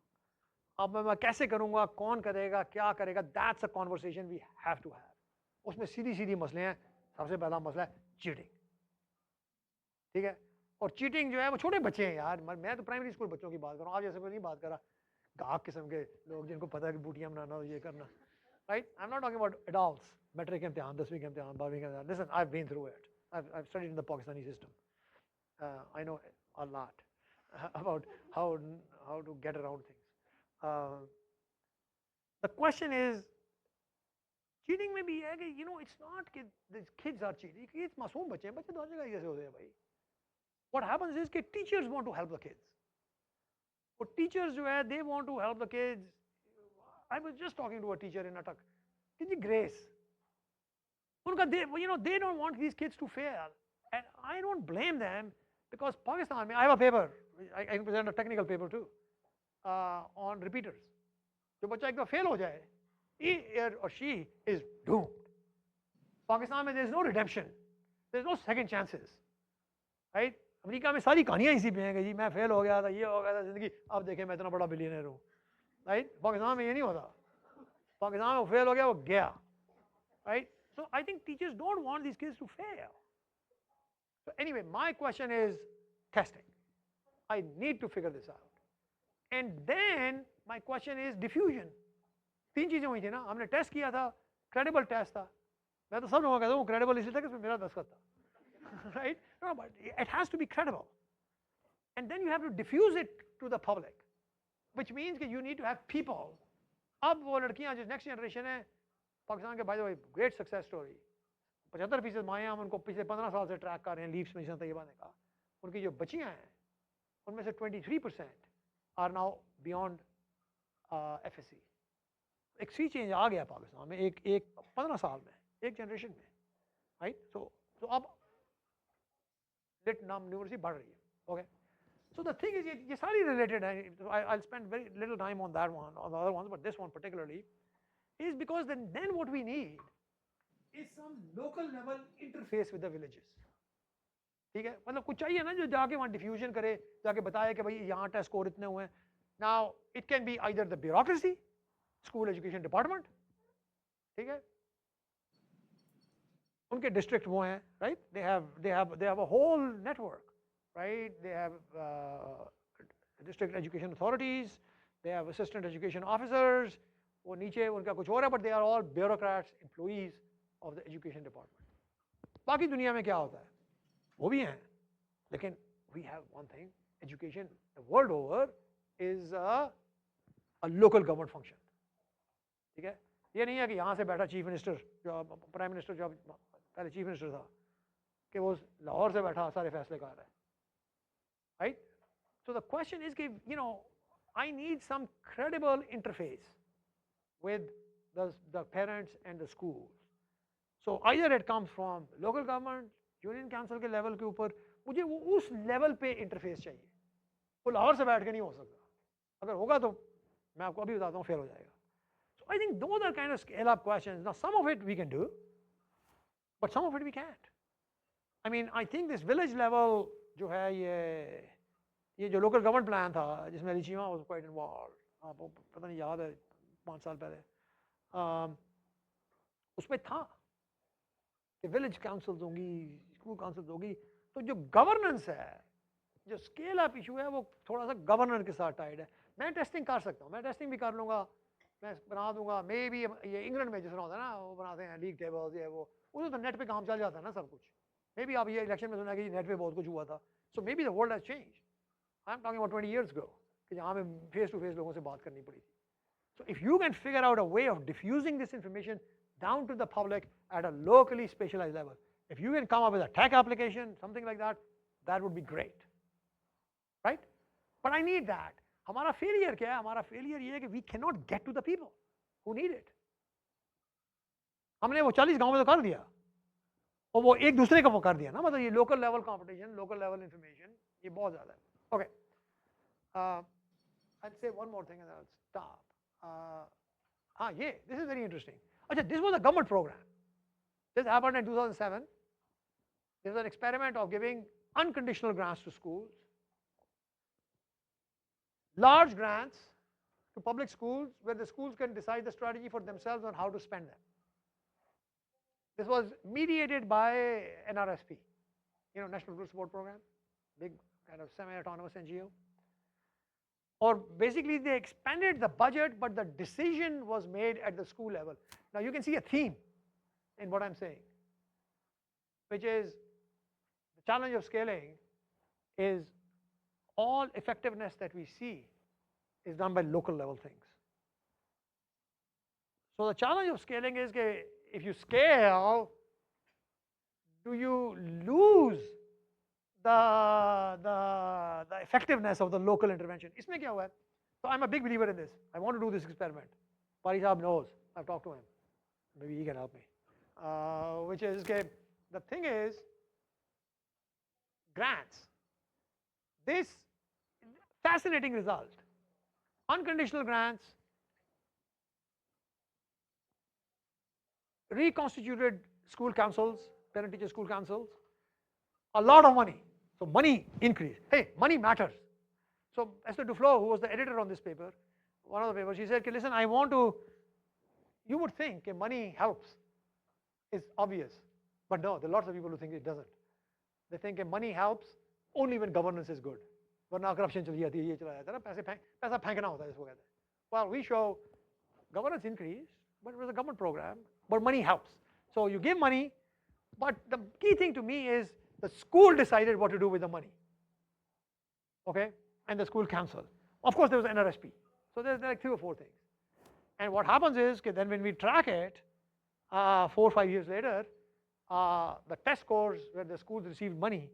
अब मैं कैसे करूँगा, कौन करेगा, क्या करेगा, that's a conversation we have to have. उसमें सीधी सीधी मसले हैं. सबसे पहला मसला है चीटिंग, ठीक है? और चीटिंग जो है वो छोटे बच्चे हैं यार. मैं तो प्राइमरी स्कूल बच्चों की बात कर रहा हूँ, आप जैसे कोई नहीं बात कर रहा. गाक किस्म के लोग जिनको पता है कि बूटियाँ बनाना ये करना, right? I'm not talking about adults. Metric के इम्तिहान, 10वीं के इम्तिहान, 12वीं के इम्तिहान. Listen, I've been through it. I've studied in the Pakistani system. I know a lot about how to get around things. The question is, cheating में भी है कि it's not कि the kids are cheating. Kids मासूम बच्चे हैं, बच्चे तो हर जगह कैसे होते हैं भाई. What happens is कि teachers want to help the kids. और teachers जो है, they want to help the kids. I was just talking to a teacher in Atak. Give me grace. They don't want these kids to fail. And I don't blame them because Pakistan, I have a paper. I can present a technical paper too on repeaters. जो बच्चा एक बार fail हो जाए, he or she is doomed. Pakistan में there is no redemption. There is no second chances. Right? America में सारी कहानियां इसी पे हैं कि जी मैं फेल हो गया था, ये हो गया था जिंदगी, अब देखें मैं इतना बड़ा बिलियनर हूँ. राइट? पाकिस्तान में ये नहीं होता. पाकिस्तान में वो फेल हो गया, वो गया. Right? So I think teachers don't want these kids to fail. So anyway, my question is testing. I need to figure this out. And then my question is diffusion. तीन चीजें हुई थी ना, हमने टेस्ट किया था, credible test था. मैं तो सब लोगों को कहता हूँ credible इसलिए था कि इसमें मेरा दस्तखत था. Right? No, but it has to be credible. And then you have to diffuse it to the public, which means that you need to have people. अब वो लड़कियां जो नेक्स्ट जनरेशन है पाकिस्तान के, by the way great success story, 75% माएँ हम उनको पिछले 15 साल से ट्रैक कर रहे हैं लीप्स मिशन तैयबा ने कहा. उनकी जो बच्चियां हैं उनमें से 23% आर नाउ बियॉन्ड FSC. एक सी चेंज आ गया पाकिस्तान में एक 15 साल में, एक जनरेशन में. राइट? सो अब लिट नाम न्यूमरेसी बढ़ रही है. Okay, So the thing is, ये सारी related है. I'll spend very little time on that one, on the other ones, but this one particularly is because then what we need is some local level interface with the villages. ठीक है, मतलब कुछ चाहिए ना जो जाके वहाँ डिफ्यूजन करे, जाके बताए कि भाई यहाँ टेस्ट स्कोर इतने हुए हैं. Now it can be either the bureaucracy, school education department, ठीक है, उनके district वो हैं, right? They have a whole network, right? They have district education authorities, they have assistant education officers, वो नीचे उनका कुछ और है, but they are all bureaucrats, employees of the education department. बाकी दुनिया में क्या होता है, वो भी हैं, लेकिन we have one thing, education the world over is a local government function. ठीक है, ये नहीं है कि यहाँ से बैठा चीफ मिनिस्टर, जो प्राइम मिनिस्टर, जो पहले चीफ मिनिस्टर था, कि वो लाहौर से बैठा सारे फैसले कर रहा है, right? So the question is, I need some credible interface with the parents and the schools. So either it comes from local government, union council के लेवल के ऊपर, मुझे वो उस लेवल पे इंटरफेस चाहिए, वो लाहौर से बैठ के नहीं हो सकता. अगर होगा तो मैं आपको अभी बताता हूँ, फेल हो जाएगा. So I think those are kind of scale up questions. Now some of it we can do, but some of it we can't. I mean, I think this village level जो है, ये जो local government plan था, जिसमें लिचीमा was quite involved, आपको पता नहीं याद है 5 साल पहले, उसमें था कि विलेज काउंसिल्स होंगी, स्कूल काउंसिल्स होगी, तो जो गवर्नेंस है, जो स्केल अप इशू है, वो थोड़ा सा गवर्नर के साथ टाइड है. मैं टेस्टिंग कर सकता हूँ, मैं टेस्टिंग भी कर लूँगा, मैं बना दूंगा, मे भी ये इंग्लैंड में जिस तरह होता है ना, वो बनाते हैं लीग टेबल्स, ये वो, उसमें तो नेट पे काम चल जाता है ना सब कुछ. मे बी आप ये इलेक्शन में सुना कि नेट पे बहुत कुछ हुआ था. So maybe the world has change. I am talking about 20 years ago, कि जहाँ में फेस टू फेस लोगों से बात करनी पड़ी थी. So if you can figure out a way of diffusing this information down to the public at a locally specialized level, if you can come up with a tech application, something like that, that would be great, right? But I need that. हमारा failure क्या है? हमारा failure ये है कि we cannot get to the people who need it. हमने वो 40 गांव में तो कर दिया, और वो एक दूसरे का वो कर दिया ना, मतलब ये local level competition, local level information, ये बहुत ज़्यादा है. Okay, I'll say one more thing and then I'll stop. Yeah, this is very interesting. Achha, this was a government program. This happened in 2007. There was an experiment of giving unconditional grants to schools, large grants to public schools, where the schools can decide the strategy for themselves on how to spend them. This was mediated by NRSP, National Rural Support Program, big kind of semi-autonomous NGO. Or basically they expanded the budget, but the decision was made at the school level. Now you can see a theme in what I'm saying, which is the challenge of scaling is all effectiveness that we see is done by local level things. So the challenge of scaling is that if you scale, do you lose the effectiveness of the local intervention? इसमें क्या हुआ है? So I'm a big believer in this. I want to do this experiment. Pari Saab knows. I've talked to him. Maybe he can help me. Which is, okay, the thing is, grants. This fascinating result. Unconditional grants, reconstituted school councils, parent-teacher school councils, a lot of money. So money increase. Hey, money matters. So Esther Duflo, who was the editor on this paper, one of the papers, she said, okay, listen, I want to, you would think money helps. It's obvious. But no, there are lots of people who think it doesn't. They think money helps only when governance is good. वरना corruption चली जाती है, ये चला जाता है ना, पैसा फेंकना होता है इसको कहते हैं. Well, we show governance increased, but it was a government program, but money helps. So you give money, but the key thing to me is the school decided what to do with the money. Okay, and the school council. Of course, there was NRSP. So there's like 3 or 4 things. And what happens is, okay, then when we track it, 4 or 5 years later, the test scores where the schools received money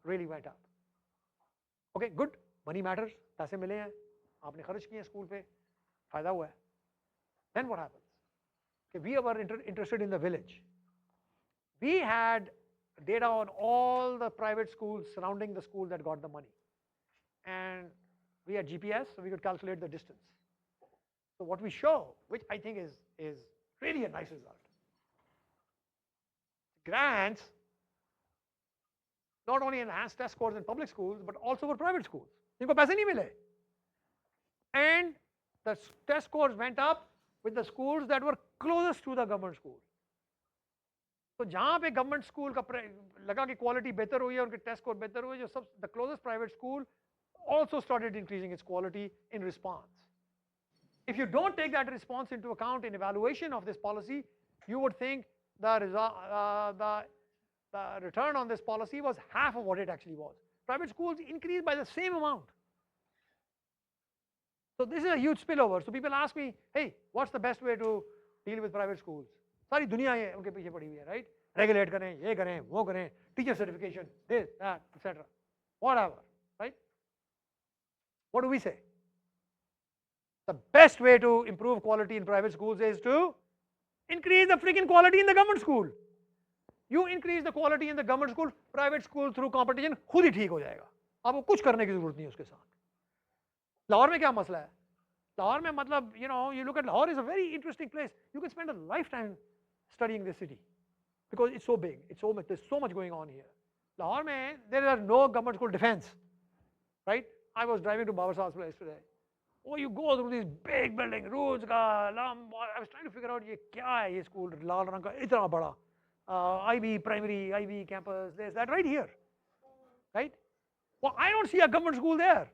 really went up. Okay, good, money matters, पैसे मिले हैं, आपने खर्च किए school पे, फायदा हुआ है. Then what happens? Okay, we were interested in the village. We had data on all the private schools surrounding the school that got the money. and we had GPS, so we could calculate the distance. So what we show, which I think is really a nice result, grants not only enhanced test scores in public schools but also for private schools. इनको पैसे नहीं मिले, and the test scores went up with the schools that were closest to the government school. तो जहाँ पे government school का लगा कि क्वालिटी बेहतर हुई है, उनके टेस्ट स्कोर बेहतर हुए, जो सब the closest private school also started increasing its quality in response. If you don't take that response into account in evaluation of this policy, you would think the return on this policy was half of what it actually was. Private schools increased by the same amount. So this is a huge spillover. So people ask me, hey, what's the best way to deal with private schools? सारी दुनिया ये उनके पीछे पड़ी हुई है, right? Regulate करें, ये करें, वो करें, teacher certification, this, that, etc. Whatever, right? What do we say? The best way to improve quality in private schools is to increase the freaking quality in the government school. You increase the quality in the government school, private school through competition खुद ही ठीक हो जाएगा. आपको कुछ करने की जरूरत नहीं है उसके साथ. लाहौर में क्या मसला है? लाहौर में मतलब, you look at Lahore is a very interesting place. You can spend a lifetime studying this city because it's so big. It's so much. There's so much going on here. Lahore में there are no government school defense, right? I was driving to Babar Sahib's place today. Oh, you go through these big buildings, roads का लंब. I was trying to figure out ये क्या है ये school लाल रंग का इतना बड़ा, IB primary, IB campus, there's that right here, right? Well, I don't see a government school there.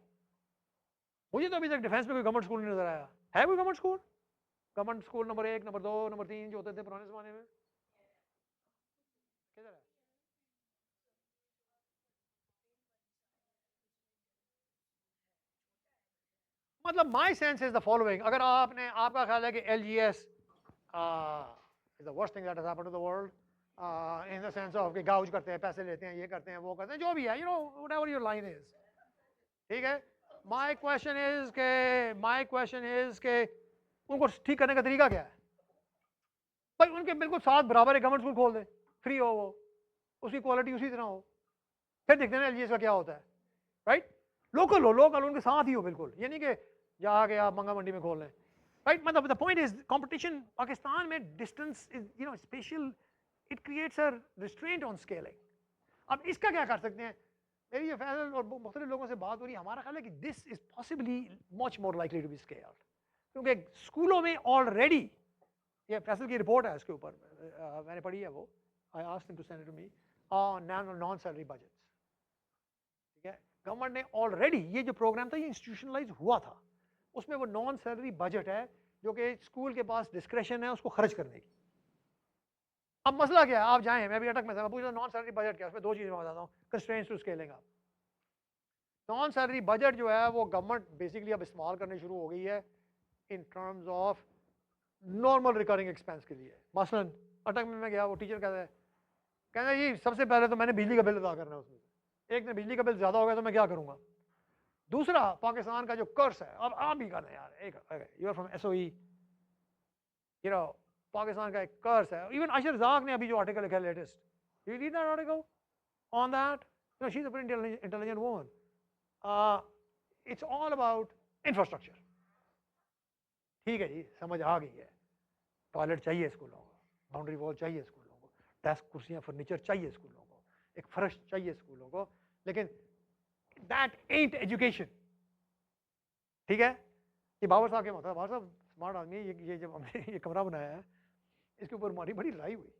मुझे तो अभी तक डिफेंस में कोई गवर्नमेंट स्कूल नहीं नजर आया है. कोई government school? Government school number 1, number 2, number 3 जो होते थे पुराने जमाने में, किधर है? मतलब my sense is the following. अगर आपका ख्याल है कि LGS is the worst thing that has happened to the world in the sense of कि गाउज करते हैं, पैसे लेते हैं, ये करते हैं, वो करते हैं, जो भी है, व्हाटएवर योर लाइन इज, ठीक है. माय क्वेश्चन इज के उनको ठीक करने का तरीका क्या है? भाई उनके बिल्कुल साथ बराबर है, गवर्नमेंट स्कूल खोल दें, फ्री हो वो, उसकी क्वालिटी उसी तरह हो, फिर देखते हैं LGS का क्या होता है, राइट? लोकल हो, लोकल उनके साथ ही हो बिल्कुल, ये नहीं कि जाके आप मंगा मंडी में खोल लें, राइट? मतलब the point is competition Pakistan में distance is special, it creates a restraint on scaling. अब इसका क्या कर सकते हैं? मेरी ये फैसल और मुख्तलिफ लोगों से बात हो रही है, हमारा ख्याल है कि this is possibly much more likely to be scaled, क्योंकि स्कूलों में ऑलरेडी, ये फैसल की रिपोर्ट है इसके ऊपर, मैंने पढ़ी है वो, I asked him to send it to me, on non salary budgets, ठीक है. गवर्नमेंट ने ऑलरेडी ये जो प्रोग्राम था ये इंस्टीट्यूशनलाइज हुआ था, उसमें वो नॉन सैलरी बजट है जो कि स्कूल के पास डिस्क्रेशन है उसको खर्च करने की. अब मसला क्या है? आप जाएं, मैं भी अटक में था, मैं पूछा नॉन सैलरी बजट क्या है, उसमें दो चीज़ें मैं बताता हूँ, constraints to scaling up. Non salary budget जो है वो गवर्नमेंट बेसिकली अब इस्तेमाल करने शुरू हो गई है in terms of normal recurring expense के लिए. मसलन अटक में मैं गया, वो टीचर कहते जी सबसे पहले तो मैंने बिजली का बिल अदा करना है, उसमें एक ने बिजली का बिल ज़्यादा हो गया तो मैं क्या करूँगा. दूसरा, पाकिस्तान का जो कर्ज है, अब आप भी कहना यार, एक you are from SOE, Pakistan का एक कर्ज है. इवन आयशा रज़ाक ने अभी जो आर्टिकल लिखा है latest, you read that article on that, she is a very intelligent woman. It's all about infrastructure. ठीक है जी, समझ आ गई है, टॉयलेट चाहिए स्कूलों को, बाउंड्री वॉल चाहिए स्कूलों को, डेस्क कुर्सियाँ फर्नीचर चाहिए स्कूलों को, एक फर्श चाहिए स्कूलों को, लेकिन दैट एंट एजुकेशन. ठीक है. ये बाबर साहब के मतलब, बाबर साहब स्मार्ट आदमी है, ये जब हमने ये कमरा बनाया है इसके ऊपर हमारी बड़ी लड़ाई हुई.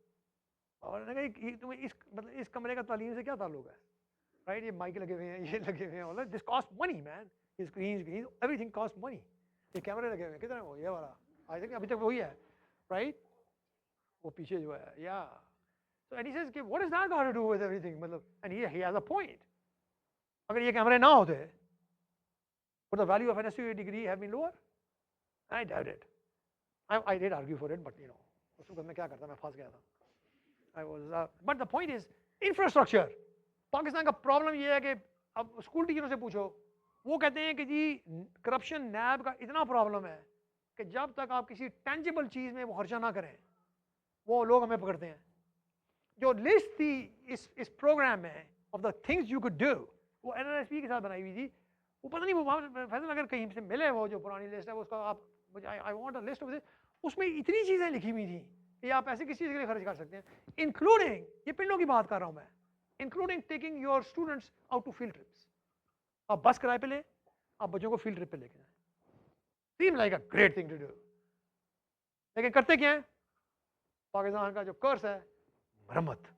और ने कहा तुम्हें इस कमरे का तालीम से क्या ताल्लुक है, राइट? ये माइक लगे हुए हैं, ये लगे हुए हैं, this cost money man, screen everything cost money. ये कैमरे लगे हुए हैं, कितना है वो, ये वाला आई थिंक अभी तक वही है, राइट? वो पीछे जो है, या सो एंड ही सेज कि what is that got to do with everything, मतलब and he has a point. अगर ये कैमरे ना होते would the value of an SUA degree have been lower? I doubt it. I did argue for it, but उस वक्त मैं क्या करता, मैं फंस गया था. I was, but the point is infrastructure. Pakistan का प्रॉब्लम ये है कि अब स्कूल टीचरों से पूछो, वो कहते हैं कि जी करप्शन नैब का इतना प्रॉब्लम है कि जब तक आप किसी टेंजिबल चीज़ में वो खर्चा ना करें वो लोग हमें पकड़ते हैं. जो लिस्ट थी इस प्रोग्राम में of the things you could do, वो NRSP के साथ बनाई हुई थी. वो पता नहीं, वो फैसल अगर कहीं से मिले वो जो पुरानी लिस्ट है उसका, आप मुझे I want a list of this, उसमें इतनी चीज़ें लिखी हुई थी कि आप ऐसे किसी चीज़ के लिए खर्च कर सकते हैं, इंक्लूडिंग, ये पिंडों की बात कर रहा हूँ मैं, including taking your students out to field trips. आप बस किराए पे ले, आप बच्चों को फील्ड ट्रिप पे लेके जाए, seem like a great thing to do. लेकिन करते क्या है, पाकिस्तान का जो कर्स है, मरम्मत,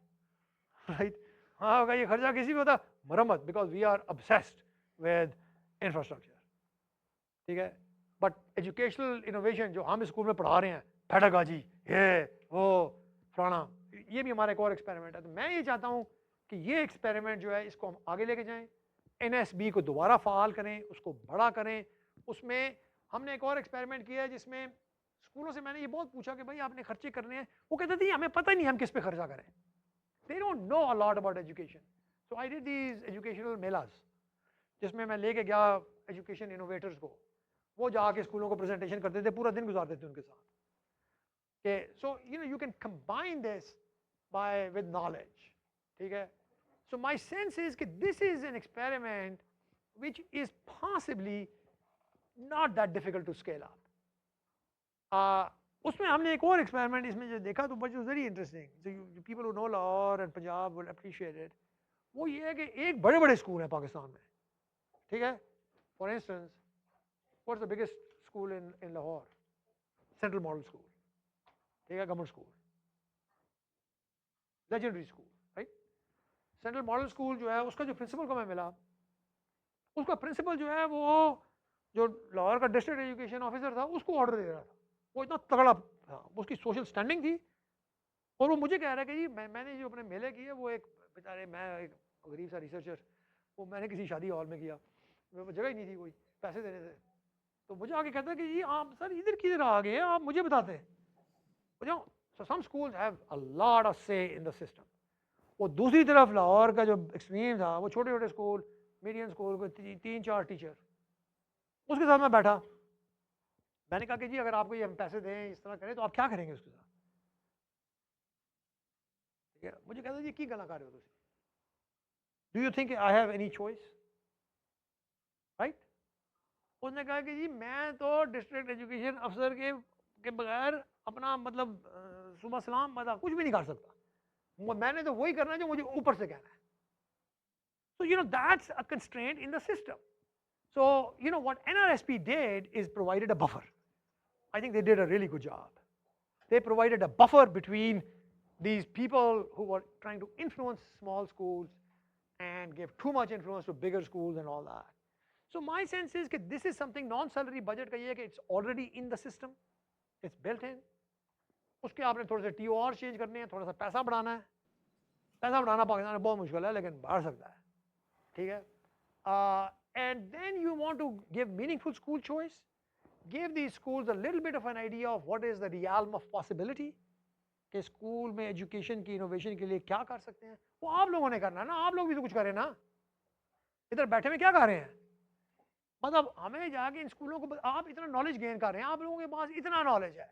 राइट? हाँ होगा ये खर्चा किसी भी होता, मरम्मत, because we are obsessed with infrastructure, ठीक है? बट एजुकेशनल इनोवेशन जो हम स्कूल में पढ़ा रहे हैं, पेडागॉजी, ये वो फलाना, ये भी हमारा एक और एक्सपेरिमेंट है। तो मैं ये चाहता हूँ कि ये एक्सपेरिमेंट जो है इसको हम आगे लेके जाएं, एनएसबी को दोबारा फाल करें, उसको बड़ा करें। उसमें हमने एक और एक्सपेरिमेंट किया है जिसमें स्कूलों से मैंने ये बहुत पूछा कि भाई आपने खर्चे करने हैं, वो कहते थे हमें पता ही नहीं हम किस पे खर्चा करें, they don't know a lot about education. So I did these educational melas, जिसमें मैं लेके गया एजुकेशन इनोवेटर्स को, वो जाके स्कूलों को प्रेजेंटेशन करते थे, पूरा दिन गुजारते थे उनके साथ कि so you can combine this by with knowledge, ठीक है? सो माय सेंस इज कि this is an experiment which is possibly not that difficult to scale up. उसमें हमने एक और एक्सपेरिमेंट इसमें जो देखा तो बट वेरी इंटरेस्टिंग, जो people who know Lahore and Punjab will appreciate it, वो ये है कि एक बड़े बड़े स्कूल हैं पाकिस्तान में, ठीक है? For instance, what's the biggest school in Lahore? Central model school, ठीक है, government school, legendary school, right? Central model school जो है उसका जो प्रिंसिपल को मैं मिला, उसका प्रिंसिपल जो है वो जो लाहौर का डिस्ट्रिक्ट एजुकेशन ऑफिसर था उसको ऑर्डर दे रहा था, वो इतना तगड़ा था, उसकी सोशल स्टैंडिंग थी। और वो मुझे कह रहा है कि जी मैंने जो अपने मेले किए वो एक बेचारे, मैं एक गरीब सा रिसर्चर, वो मैंने किसी शादी हॉल में किया, वो जगह ही नहीं थी कोई पैसे देने थे, तो मुझे आके कहता है कि जी आप सर इधर किधर आ गए, आप मुझे बताते हैं। So some schools have a lot of say in the system. वो दूसरी तरफ लाहौर का जो एक्सट्रीम था, वो छोटे छोटे स्कूल, मीडियम स्कूल को तीन चार टीचर, उसके साथ मैं बैठा, मैंने कहा कि जी अगर आपको ये हम पैसे दें इस तरह करें तो आप क्या करेंगे उसके साथ? ठीक है, मुझे कहता जी की गला कर रहे हो तुम, do you think I have any choice, right? उसने कहा कि जी मैं तो डिस्ट्रिक्ट एजुकेशन अफसर के बगैर अपना मतलब सुबह सलाम मतलब कुछ भी नहीं कर सकता, मैंने तो वही करना है जो मुझे ऊपर से कहना है। So that's a constraint in the system. So what NRSP did is provided a buffer. I think they did a really good job. They provided a buffer between these people who were trying to influence small schools and give too much influence to bigger schools and all that. So my sense is that this is something non-salary budget का ये है कि it's already in the system, it's built in. उसके आपने थोड़े से TOR change करने हैं, थोड़ा सा पैसा बढ़ाना है, पैसा बढ़ाना पाकिस्तान में बहुत मुश्किल है लेकिन बढ़ सकता है, ठीक है? And then you want to give meaningful school choice, give these schools a little bit of an idea of what is the realm of possibility, कि स्कूल में एजुकेशन की इनोवेशन के लिए क्या कर सकते हैं, वो आप लोगों ने करना है ना, आप लोग भी तो कुछ करें ना, इधर बैठे में क्या कर रहे हैं? मतलब हमें जाके इन स्कूलों को, आप इतना नॉलेज गेन कर रहे हैं, आप लोगों के पास इतना नॉलेज है,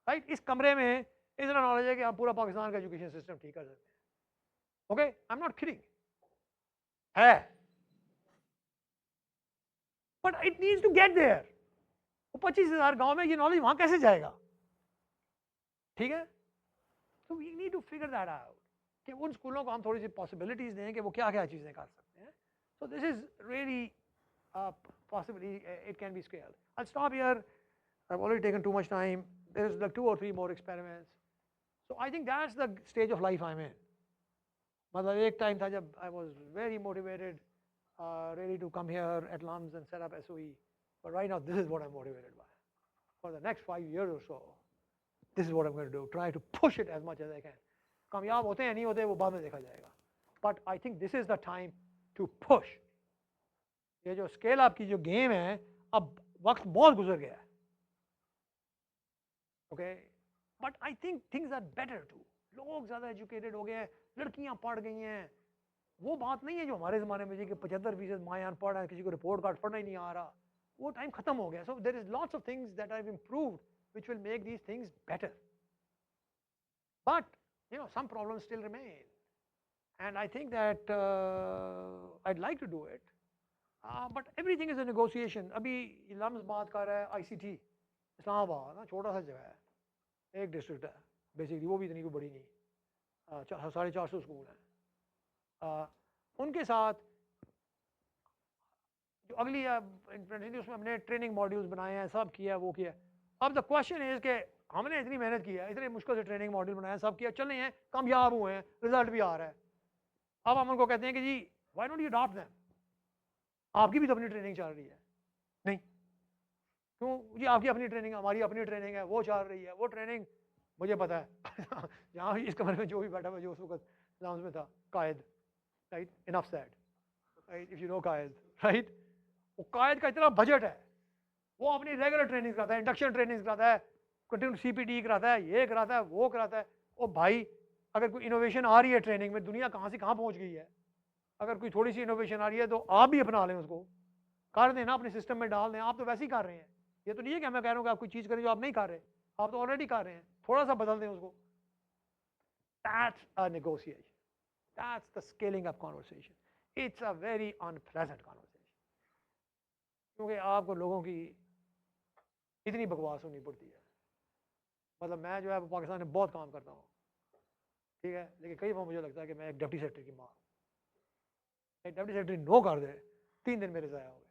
राइट? इस कमरे में इतना नॉलेज है कि आप पूरा पाकिस्तान का एजुकेशन सिस्टम ठीक कर सकते हैं, okay? I am not kidding, है, but it needs to get there. वो 25,000 गांव में ये नॉलेज वहां कैसे जाएगा, ठीक है? तो we need to figure that out कि उन स्कूलों को हम थोड़ी सी पॉसिबिलिटीज दें कि वो क्या क्या चीजें कर सकते हैं। So this is really possibly it can be scaled. I'll stop here. I've already taken too much time. There's like 2 or 3 more experiments. So I think that's the stage of life I'm in. मतलब एक time था जब I was very motivated, ready to come here at LUMS and set up SOE. But right now this is what I'm motivated by. For the next 5 years or so, this is what I'm going to do. Try to push it as much as I can. कामयाब होते हैं नहीं होते वो बाद में देखा जाएगा. But I think this is the time to push. ये जो स्केल अप की जो गेम है, अब वक्त बहुत गुजर गया है, okay? But I think things are better too, लोग ज्यादा एजुकेटेड हो गए हैं, लड़कियां पढ़ गई हैं, वो बात नहीं है जो हमारे ज़माने में जी कि 75% माएँ अनपढ़ हैं, किसी को रिपोर्ट कार्ड पढ़ना ही नहीं आ रहा, वो टाइम खत्म हो गया. So there is lots of things that have improved which will make these things better. But some problems still remain, and I think that I'd like to do it, but everything is a negotiation. अभी lumps बात कर रहा है ICT, Islamabad ना छोटा सा जगह है, एक डिस्ट्रिक्ट है बेसिकली, वो भी इतनी कोई बड़ी नहीं, 450 स्कूल हैं. उनके साथ जो अगली इंटरनेशनल उसमें हमने ट्रेनिंग मॉड्यूल्स बनाए हैं, सब किया वो किया. अब द क्वेश्चन इज कि हमने इतनी मेहनत की है, इतने मुश्किल से ट्रेनिंग मॉड्यूल बनाया, सब किया, चल रहे हैं, कामयाब हुए हैं, रिजल्ट भी आ रहा है. अब हम उनको कहते हैं कि जी why don't you adopt them, आपकी भी तो अपनी ट्रेनिंग चल रही है. नहीं, क्यों जी, आपकी अपनी ट्रेनिंग, हमारी अपनी ट्रेनिंग है, वो चल रही है, वो ट्रेनिंग मुझे पता है. जहाँ इस कमरे में जो भी बैठा हुआ जो उस वक्त लाउंज में था, Qaid, right, enough said, right, if you know Qaid, right, वो कायद का इतना बजट है, वो अपनी रेगुलर ट्रेनिंग कराता है, इंडक्शन ट्रेनिंग कराता है, कंटिन्यू CPT कराता है, ये कराता है, वो कराता है. ओ भाई, अगर कोई इनोवेशन आ रही है ट्रेनिंग में, दुनिया कहाँ से कहाँ पहुँच गई है, अगर कोई थोड़ी सी इनोवेशन आ रही है तो आप भी अपना लें उसको, कर दें ना, अपने सिस्टम में डाल दें. आप तो वैसे ही कर रहे हैं, ये तो नहीं है कि मैं कह रहा हूँ कि आप कोई चीज़ करें जो आप नहीं कर रहे, आप तो ऑलरेडी कर रहे हैं, थोड़ा सा बदल दें उसको. That's a negotiation. That's the scaling up conversation. It's a very unpleasant conversation. क्योंकि आपको लोगों की इतनी बकवास सुननी पड़ती है. मतलब मैं जो है पाकिस्तान में बहुत काम करता हूँ, ठीक है, लेकिन कई बार मुझे लगता है कि मैं एक डिप्टी सेक्रेटरी की माँ, एक डिप्टी सेक्रेटरी नो कर दे, 3 दिन मेरे ज़ाया हो गए.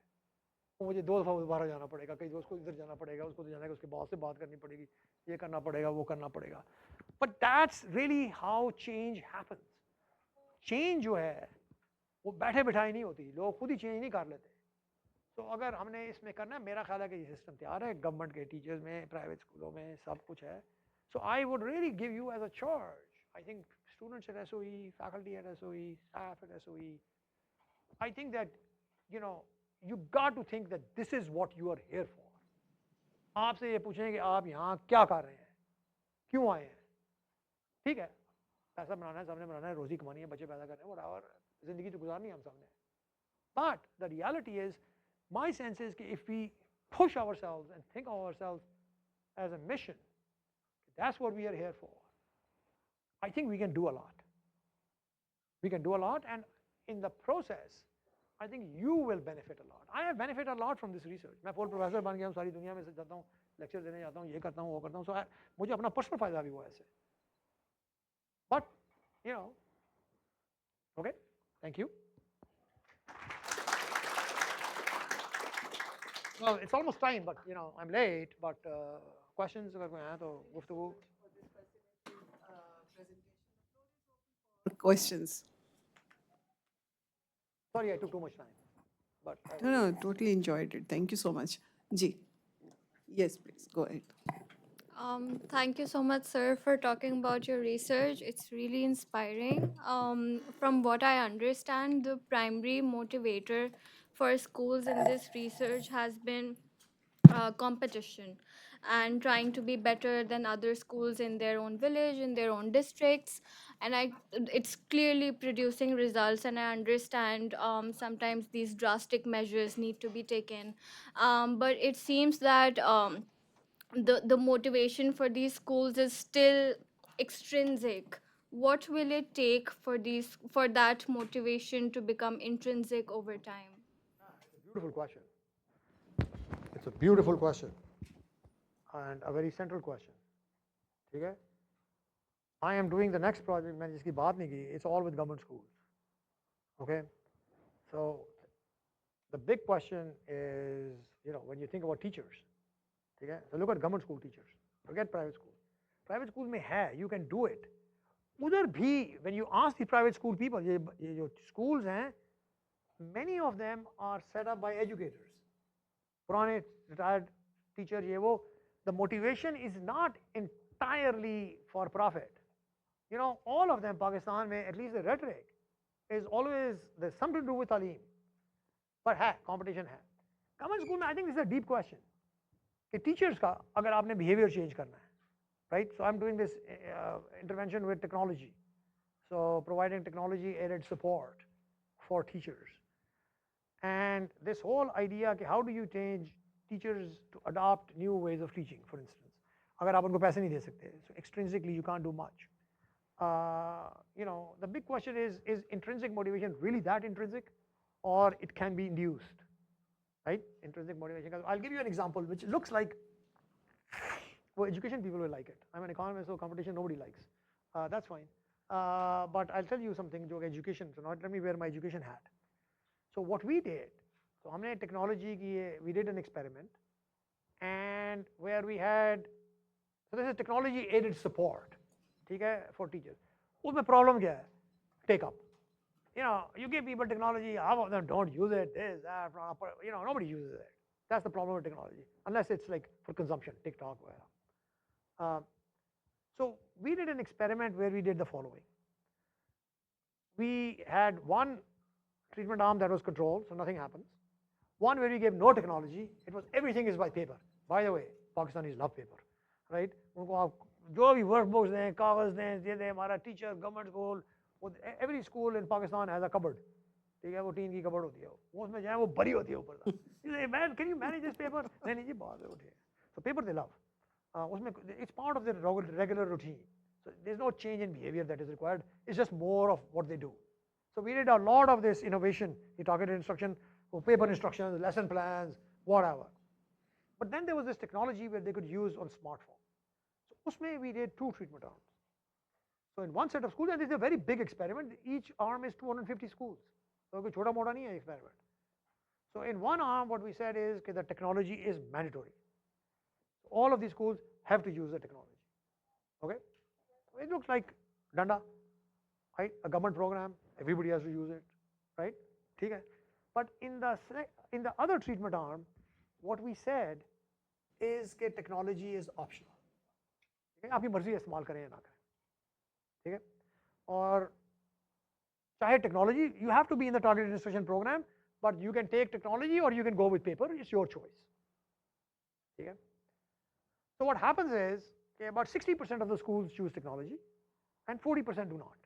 तो मुझे 2 दफ़ा दोबारा जाना पड़ेगा, कहीं उसको इधर जाना पड़ेगा, उसको तो जाना है, उसके बॉस से बात करनी पड़ेगी, ये करना पड़ेगा, वो करना पड़ेगा. But that's really how change happens. Change जो है वो बैठे बिठाए नहीं होती, लोग खुद ही चेंज नहीं कर लेते. तो अगर हमने इसमें करना है, मेरा ख्याल है कि ये सिस्टम तैयार है, गवर्नमेंट के टीचर्स में, प्राइवेट स्कूलों में सब कुछ है. So I would really give you as a charge. I think students at SOE, faculty at SOE, staff at SOE, I think that, you know, you got to think that this is what you are here for. आपसे ये पूछें कि आप यहाँ क्या कर रहे हैं, क्यों आए हैं. ठीक है, पैसा बनाना है, सबने बनाना है, रोजी कमानी है, बच्चे पैदा करने हैं, और जिंदगी तो गुजारनी है हम सबने. But the reality is, my sense is that if we push ourselves and think of ourselves as a mission, that's what we are here for. I think we can do a lot. We can do a lot, and in the process, I think you will benefit a lot. I have benefited a lot from this research. मैं full professor बन गया हूँ, सारी दुनिया में से जाता हूँ, lecture देने जाता हूँ, ये करता हूँ, वो करता हूँ. So मुझे अपना personal फायदा भी हुआ है इससे. But, you know, okay, thank you. Well, it's almost time, but you know, I'm late. But questions अगर कोई हैं तो गुफ्तगू. Questions? Sorry, I took too much time. But No, no, totally enjoyed it. Thank you so much. Ji. Yes, please, go ahead. Thank you so much, sir, for talking about your research. It's really inspiring. From what I understand, the primary motivator for schools in this research has been competition and trying to be better than other schools in their own village, in their own districts. And it's clearly producing results. And I understand sometimes these drastic measures need to be taken. But it seems that the motivation for these schools is still extrinsic. What will it take for that motivation to become intrinsic over time? it's a beautiful question. It's a beautiful question and a very central question. ठीक है? I am doing the next project, मैंने जिसकी बात नहीं की, it's all with government schools. Okay? So the big question is, you know, when you think about teachers, ठीक है? So look at government school teachers. Forget private school. Private school में है, you can do it. उधर भी, when you ask the private school people, ये जो schools हैं, many of them are set up by educators. पुराने retired teacher ये वो, the motivation is not entirely for profit. You know, all of them, Pakistan में, at least the rhetoric is always, there's something to do with talim. But है, competition है. Government school में, I think this is a deep question. कि teachers का, अगर आपने behavior change करना है, right? So I'm doing this intervention with technology. So providing technology aided support for teachers. And this whole idea कि how do you change teachers to adopt new ways of teaching, for instance. अगर आप उनको पैसे नहीं दे सकते, so extrinsically you can't do much. You know, the big question is intrinsic motivation really that intrinsic? or it can be induced, right? Intrinsic motivation. I'll give you an example which looks like, well, education people will like it. I'm an economist, so competition nobody likes. That's fine. But I'll tell you something, जो education, so now let me wear my education hat. So what we did, so हमने technology की, we did an experiment, and where we had, so this is technology aided support, ठीक है, for teachers. उसमें problem क्या है? Take up. You know, you give people technology, half of them don't use it, this, that, you know, nobody uses it. That's the problem with technology, unless it's like for consumption, TikTok, whatever. So we did an experiment where we did the following. We had one treatment arm that was controlled, so nothing happens. One where we gave no technology, it was everything is by paper. By the way, Pakistanis love paper, right? उनको आप जो भी workbooks दें, कागज दें, ये दें, हमारा teacher, government school, every school in Pakistan has a cupboard. ठीक है, वो टीन की कपबोर्ड होती है, वो उसमें जाए वो भरी होती है ऊपर तक. You say, man, can you manage this paper? नहीं नहीं जी बहुत है, उठिए. So paper they love. उसमें it's part of their regular routine. So there's no change in behavior that is required. It's just more of what they do. So we did a lot of this innovation, the targeted instruction, paper instructions, lesson plans, whatever. But then there was this technology where they could use on smartphone. So usme we did 2 treatment arms. So in one set of schools, and this is a very big experiment, each arm is 250 schools. So कोई छोटा मोटा नहीं है experiment. So in one arm, what we said is that the technology is mandatory. All of these schools have to use the technology. Okay? It looks like Danda, right? A government program, everybody has to use it, right? Okay? But in the other treatment arm, what we said is that technology is optional. Okay? आपकी मर्जी है इस्तेमाल करें या ना करें. ठीक है? और चाहे technology, you have to be in the targeted instruction program, but you can take technology or you can go with paper. It's your choice. Okay? So what happens is, okay, about 60% of the schools choose technology, and 40% do not.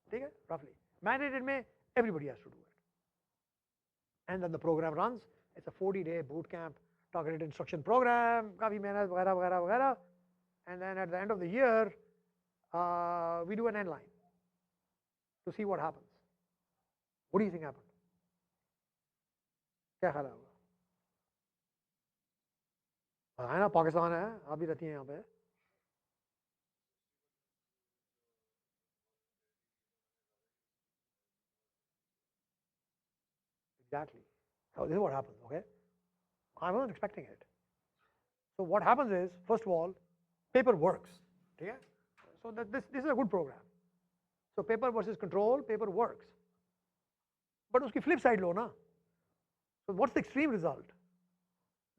Okay? Roughly. Mandated में everybody has to do it. And then the program runs. It's a 40-day boot camp, targeted instruction program, काफी मेहनत वगैरह वगैरह वगैरह. And then at the end of the year, we do an end line to see what happens. What do you think happened? क्या ख्याल है आपका? है ना, पाकिस्तान है, आप भी रहती हैं यहाँ पे. Exactly. So this is what happens, okay? I wasn't expecting it. So what happens is, first of all, paper works. Okay? So this is a good program. So paper versus control, paper works. But उसकी flip side लो ना. So what's the extreme result?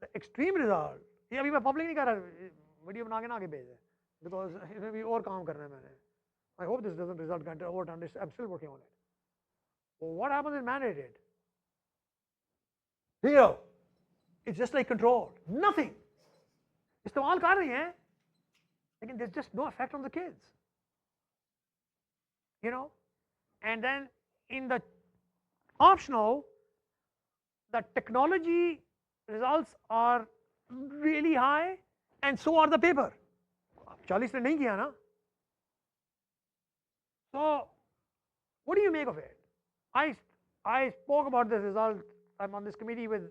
The extreme result, ये अभी मैं public नहीं कर रहा, video बना के ना आगे भेज दे, because इसमें भी और काम करना है मैंने. I hope this doesn't result overtime. I'm still working on it. Well, what happens is mandated? Zero. It's just like control. Nothing. इस्तेमाल कर रही हैं, लेकिन there's just no effect on the kids. You know, and then in the optional, the technology results are really high, and so are the paper. 40 ने नहीं किया ना. So, what do you make of it? I spoke about this result. I'm on this committee with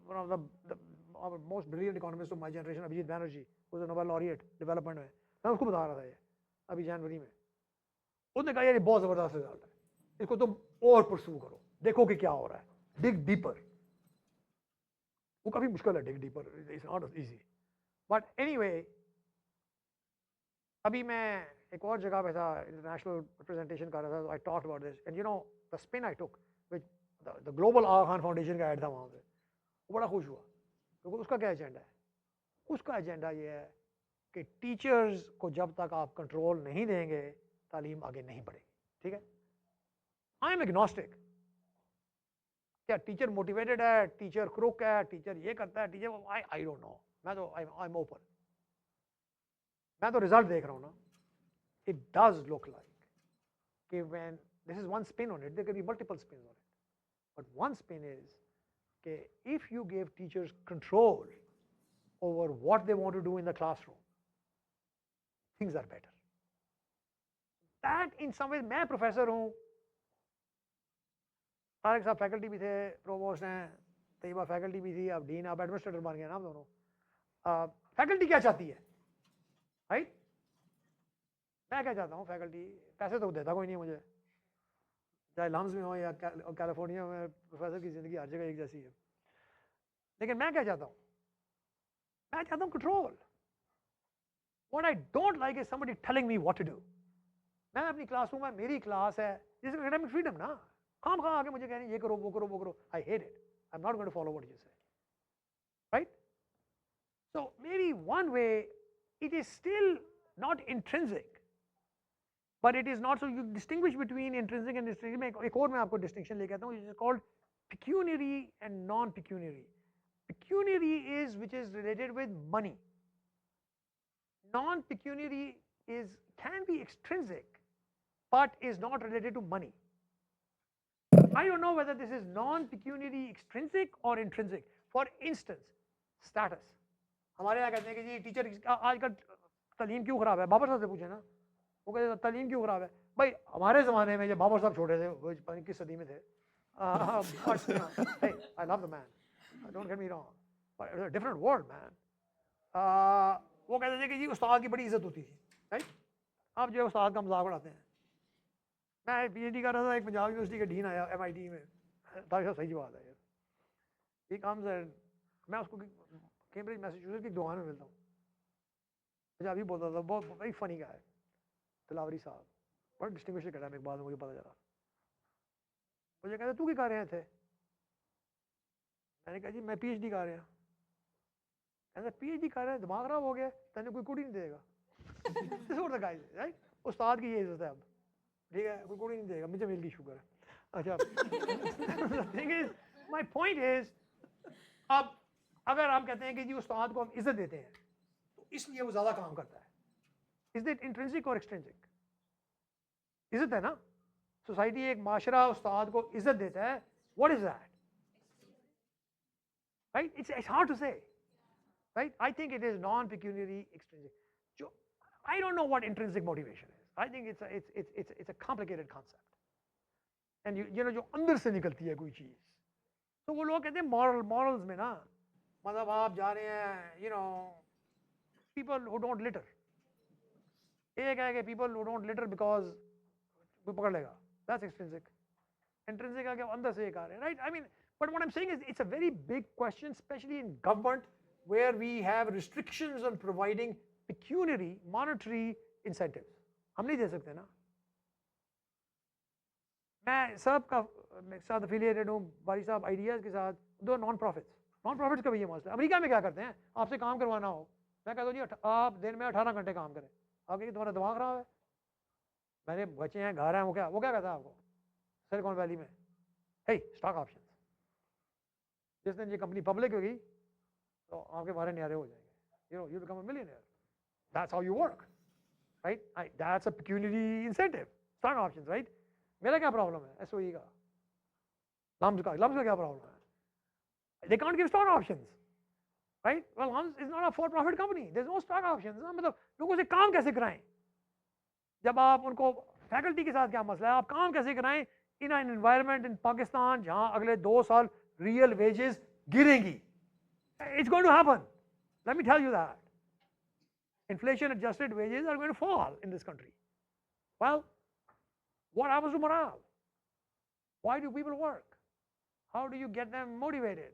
one of our most brilliant economists of my generation, Abhijit Banerjee, who's a Nobel laureate development में. मैं उसको बता रहा था ये अभी जनवरी में. उसने कहा यार ये बहुत ज़बरदस्त रिजल्ट है, इसको तुम और परस्यू करो, देखो कि क्या हो रहा है. Dig deeper. वो काफ़ी मुश्किल है dig deeper. It's not easy. But anyway, अभी मैं एक और जगह पे था, international representation कर रहा था, so I talked about this, and you know the spin I took, which the Global Aga Khan Foundation का ऐड था वहाँ पे, वो बड़ा खुश हुआ. क्योंकि उसका क्या एजेंडा है? उसका एजेंडा ये है कि टीचर्स को जब तक आप कंट्रोल नहीं देंगे, तालीम आगे नहीं बढ़ेगी. ठीक है? I am agnostic. क्या टीचर मोटिवेटेड है, टीचर क्रुक है, टीचर ये करता है, टीचर आई डोंट नो. मैं तो आई एम ओपन. मैं तो रिजल्ट देख रहा हूँ ना. इट डज लुक लाइक कि when this is one spin on it, there can be multiple spins on it, but one spin is कि if you give teachers control over what they want to do in the classroom, things are better. That in some ways, मैं professor हूँ, तारिक साहब faculty भी थे, provost हैं, Taiba faculty भी थी, अब डीन, अब एडमिनिस्ट्रेटर बन गए ना हम दोनों। फैकल्टी क्या चाहती है, राइट? मैं क्या चाहता हूँ, फैकल्टी पैसे तो देता कोई नहीं मुझे, चाहे लम्स में हो या कैलिफोर्निया में, प्रोफेसर की ज़िंदगी हर जगह एक जैसी है। लेकिन मैं क्या चाहता हूँ, मैं चाहता हूँ control. What I don't like is somebody telling me what to do. मैं अपनी क्लासरूम में, मेरी क्लास है, जिसमें एकेडमिक फ्रीडम ना, काम कहाँ आगे मुझे कहने ये करो वो करो वो करो, I hate it. I'm not going to follow what you say, right? So maybe one way, it is still not intrinsic, but it is not, so you distinguish between intrinsic and extrinsic. एक और मैं आपको distinction लेके आता हूँ, which is called pecuniary and non-pecuniary. Pecuniary is which is related with money. Non-pecuniary can be extrinsic, but is not related to money. I don't know whether this is non-pecuniary extrinsic or intrinsic. For instance, status. हमारे यहाँ कहते हैं कि जी teacher आजकल तालीम क्यों खराब है, बाबर साहब से पूछे ना, वो कहते हैं तालीम क्यों खराब है। भाई हमारे ज़माने में जब बाबर साहब छोटे थे, वो पता नहीं किस सदी में थे, but you know, hey, I love the man, don't get me wrong, but it's a different world, man. वो कहते थे कि जी उस्ताद की बड़ी इज्जत होती थी, राइट? अब जो उस्ताद का मजाक उड़ाते हैं। मैं पीएचडी कर रहा था, एक पंजाब यूनिवर्सिटी का डीन आया एमआईटी में, ताकि सही जवाब है यार, ही कम्स एंड मैं उसको कैम्ब्रिज मैसेच्यूसेट्स की दुकान में मिलता हूँ, पंजाबी बोलता था, बहुत वेरी फनी का है, तिलावरी साहब, बड़ा डिस्टिंग्विश्ड एकेडमिक, बाद में मुझे पता चला। मुझे कहते तू क्या कर रहे थे, मैंने कहा जी मैं पीएचडी कर रहा। कहते पीएचडी कर रहे हैं, दिमाग खराब हो गया, तेने कोई कुड़ी नहीं देगा। This what the guys, right? उस्ताद की ये इज्जत है अब, ठीक है, कोई कुड़ी नहीं देगा, मुझे मिल गई शुक्र है। अच्छा, thing is, my point is, अब अगर हम कहते हैं कि जी उस्ताद को हम इज्जत देते हैं तो इसलिए वो ज्यादा काम करता है, इज इट इंट्रिंसिक और एक्सट्रिंसिक? इज्जत है ना, सोसाइटी एक माशरा उस्ताद को इज्जत देता है, what is that, right? It's hard to say, right? I think it is non pecuniary extrinsic. जो I don't know what intrinsic motivation is, I think it's a complicated concept, and you know जो अंदर से निकलती है कोई चीज। तो वो लोग कहते हैं मॉरल्स में ना, मतलब आप जा रहे हैं, you know, people who don't litre, एक है कि people who don't litre because कोई पकड़ लेगा, दैट्स एक्सट्रिंसिक। इंट्रिंसिक है कि अंदर से एक आ रहे हैं, right? I mean, but what I'm saying is it's a very big question, especially in government where we have restrictions on providing pecuniary monetary incentives. हम नहीं दे सकते ना। मैं सबका साथ एफिलिएटेड हूँ, बारी साहब आइडियाज के साथ, दो नॉन प्रॉफिट्स का भी ये मसला है। अमेरिका में क्या करते हैं, आपसे काम करवाना हो, मैं कहता हूँ जी आप दिन में 18 घंटे काम करें, आप कहेंगे तुम्हारा दिमाग खराब है, मेरे बच्चे हैं, घर हैं, वो क्या कहता है आपको सिलिकॉन वैली में, हे स्टॉक ऑप्शन, जिस दिन ये कंपनी पब्लिक होगी तो आपके बारे न्यारे हो जाएंगे, you know, you become a millionaire, that's how you work, right? That's a pecuniary incentive, stock options, right? मेरा क्या प्रॉब्लम है एसओई का, लम्स का क्या प्रॉब्लम है? They can't give stock options, right? Well, Hums is not a for-profit company. There's no stock options. मतलब लोगों से काम कैसे कराएं? जब आप उनको फैकल्टी के साथ क्या मसला है, आप काम कैसे कराएं in an environment in Pakistan जहां अगले 2 साल रियल वेजेस गिरेंगी? It's going to happen. Let me tell you that. Inflation-adjusted wages are going to fall in this country. Well, what happens to morale? Why do people work? How do you get them motivated?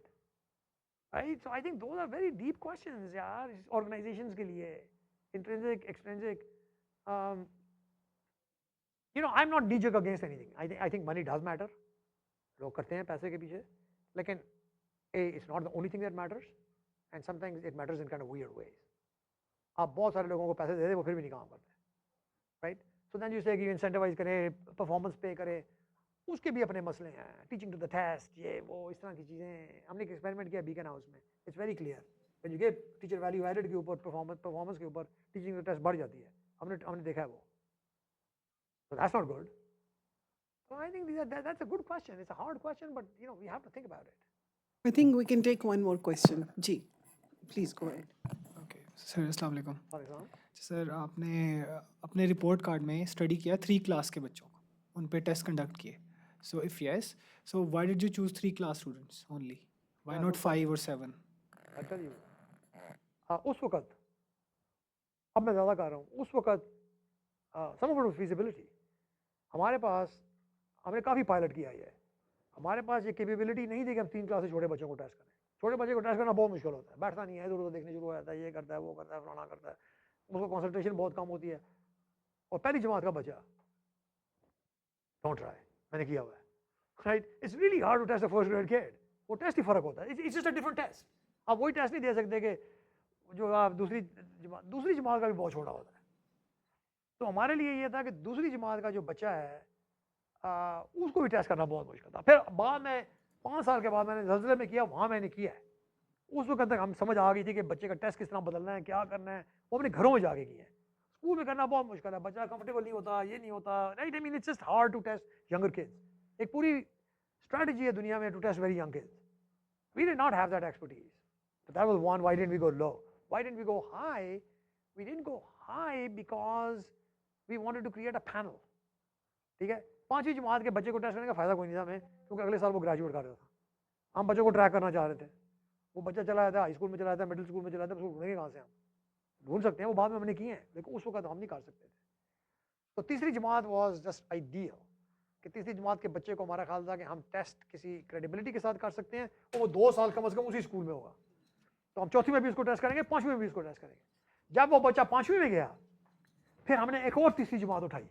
Right? So I think those are very deep questions, yaar, organizations के लिए, intrinsic, extrinsic. You know, I'm not knee-jerk against anything. I think money does matter. लोग करते हैं पैसे के पीछे, लेकिन it's not the only thing that matters, and sometimes it matters in kind of weird ways. आप बहुत सारे लोगों को पैसे दे दे, वो फिर भी नहीं काम करते, right? So then you say कि incentivize करें, performance pay करें, उसके भी अपने मसले हैं, टीचिंग टू द टेस्ट, ये वो इस तरह की चीज़ें। हमने एक एक्सपेरिमेंट किया बीकन हाउस में, it's very clear, when you give teacher value added के ऊपर, परफॉर्मेंस के ऊपर टीचिंग टू द टेस्ट बढ़ जाती है, हमने देखा है वो, so that's not good. So I think that's a good question, it's a hard question, but you know we have to think about it. I think we can take one more question. Ji, please go ahead. Okay sir, अस्सलाम वालेकुम। For example, sir आपने अपने report card में study किया 3 class के बच्चों को, उन पे टेस्ट कंडक्ट किए, So if yes, so why did you choose 3 class students only? Why Yeah, not good question. 5 or 7? I'll tell you. उस वक्त, अब मैं ज़्यादा कर रहा हूँ, उस वक्त some of it was feasibility. हमारे पास, हमने काफ़ी पायलट किया है, हमारे पास ये कैपेबिलिटी नहीं थी कि हम 3 क्लास से छोटे बच्चों को टेस्ट करें. छोटे बच्चे को टेस्ट करना बहुत मुश्किल होता है, बैठता नहीं है, इधर उधर देखने शुरू हो जाता है, ये करता है, वो करता है, फलाना करता है, उसको कंसंट्रेशन बहुत कम होती है. और पहली जमात का बच्चा, डोंट ट्राई, मैंने किया हुआ है. Right, it's really hard to test the first grade kid. वो टेस्ट ही फर्क होता है, it's just a different test. आप वही टेस्ट नहीं दे सकते कि जो आप दूसरी जमात का भी बहुत छोटा होता है. तो हमारे लिए ये था कि दूसरी जमात का जो बच्चा है उसको भी टेस्ट करना बहुत मुश्किल था. फिर बाद में 5 साल के बाद मैंने जल्जले में किया, वहाँ मैंने किया है. उस वक्त तक हम समझ आ गई थी कि बच्चे का टेस्ट किस तरह बदलना है, क्या करना है, वो अपने घरों में जाके किए हैं. स्कूल में करना बहुत मुश्किल है, बच्चा कंफर्टेबल नहीं होता, ये नहीं होता. Right, I mean it's just hard to test younger kids. एक पूरी स्ट्रैटेजी है दुनिया में to test very young kids. We did not have that expertise. But that was one. Why didn't we go low? Why didn't we go high? We didn't go high because we wanted to create a panel. ठीक है, 5वीं जमात के बच्चे को test करने का फायदा कोई नहीं था हमें, क्योंकि अगले साल वो ग्रेजुएट कर रहा था. हम बच्चों को ट्रैक करना चाह रहे थे. वो बच्चा चला जाता है हाई स्कूल में, चला जाता है मिडिल स्कूल में, चला जाता है, उसको ढूंढेंगे कहाँ से? हम ढूंढ सकते हैं, वो बाद में हमने किए हैं, लेकिन उस वक्त हम नहीं कर सकते थे. तो तीसरी जमात वॉज जस्ट आइडियल कि तीसरी जमात के बच्चे को हमारा ख्याल था कि हम टेस्ट किसी क्रेडिबिलिटी के साथ कर सकते हैं, और वो 2 साल कम से कम उसी स्कूल में होगा. तो हम चौथी में भी उसको टेस्ट करेंगे, 5वीं में भी उसको टेस्ट करेंगे. जब वो बच्चा 5वीं में गया, फिर हमने एक और तीसरी जमात उठाई.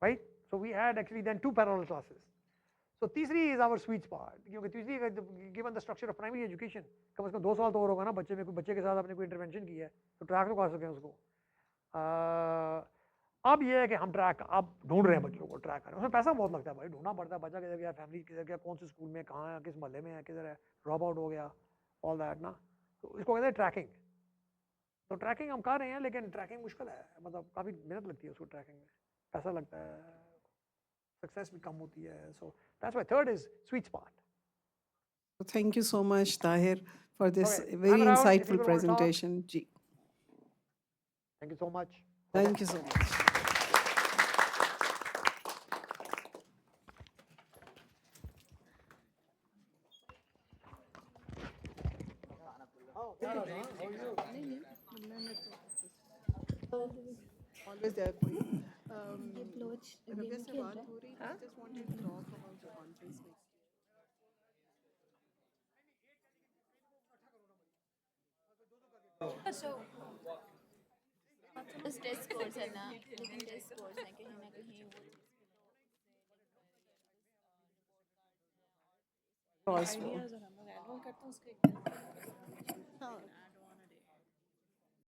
Right, so we had actually then 2 parallel classes. So तीसरी इज आवर स्वीट स्पॉट, क्योंकि तीसरी given the structure of primary education, कम से कम 2 साल तो और होगा ना बच्चे में, कोई बच्चे के साथ आपने कोई इंटरवेंशन किया है तो ट्रैक तो कर सकें उसको. अब ये है कि हम ट्रैक अब ढूंढ रहे हैं बच्चों को, ट्रैक करें. उसमें पैसा बहुत लगता है भाई, ढूंढना पड़ता है बच्चा किधर गया, फैमिली किधर गया, कौन से स्कूल में, कहाँ है, किस मोहल्ले में है, किधर है, ड्रॉप आउट हो गया, ऑल दैट ना. तो इसको कहते हैं ट्रैकिंग. तो ट्रैकिंग हम कर रहे हैं, लेकिन ट्रैकिंग मुश्किल है, मतलब काफ़ी मेहनत लगती है उसको ट्रैकिंग में, पैसा लगता है, सक्सेस भी कम होती है. So that's why third is sweet spot. Thank you so much, Tahir, for this Okay, I'm very around if insightful people want to talk. presentation. Ji. Thank you so much. Thank you so much. Always there for you. Rabia से बात हो रही थी, just wanted to talk about the conference next year. बस test scores है ना, लेकिन test scores हैं कहीं ना कहीं वो Cross. आइडियाज और हम लोग एनरोल करते हैं उसको एक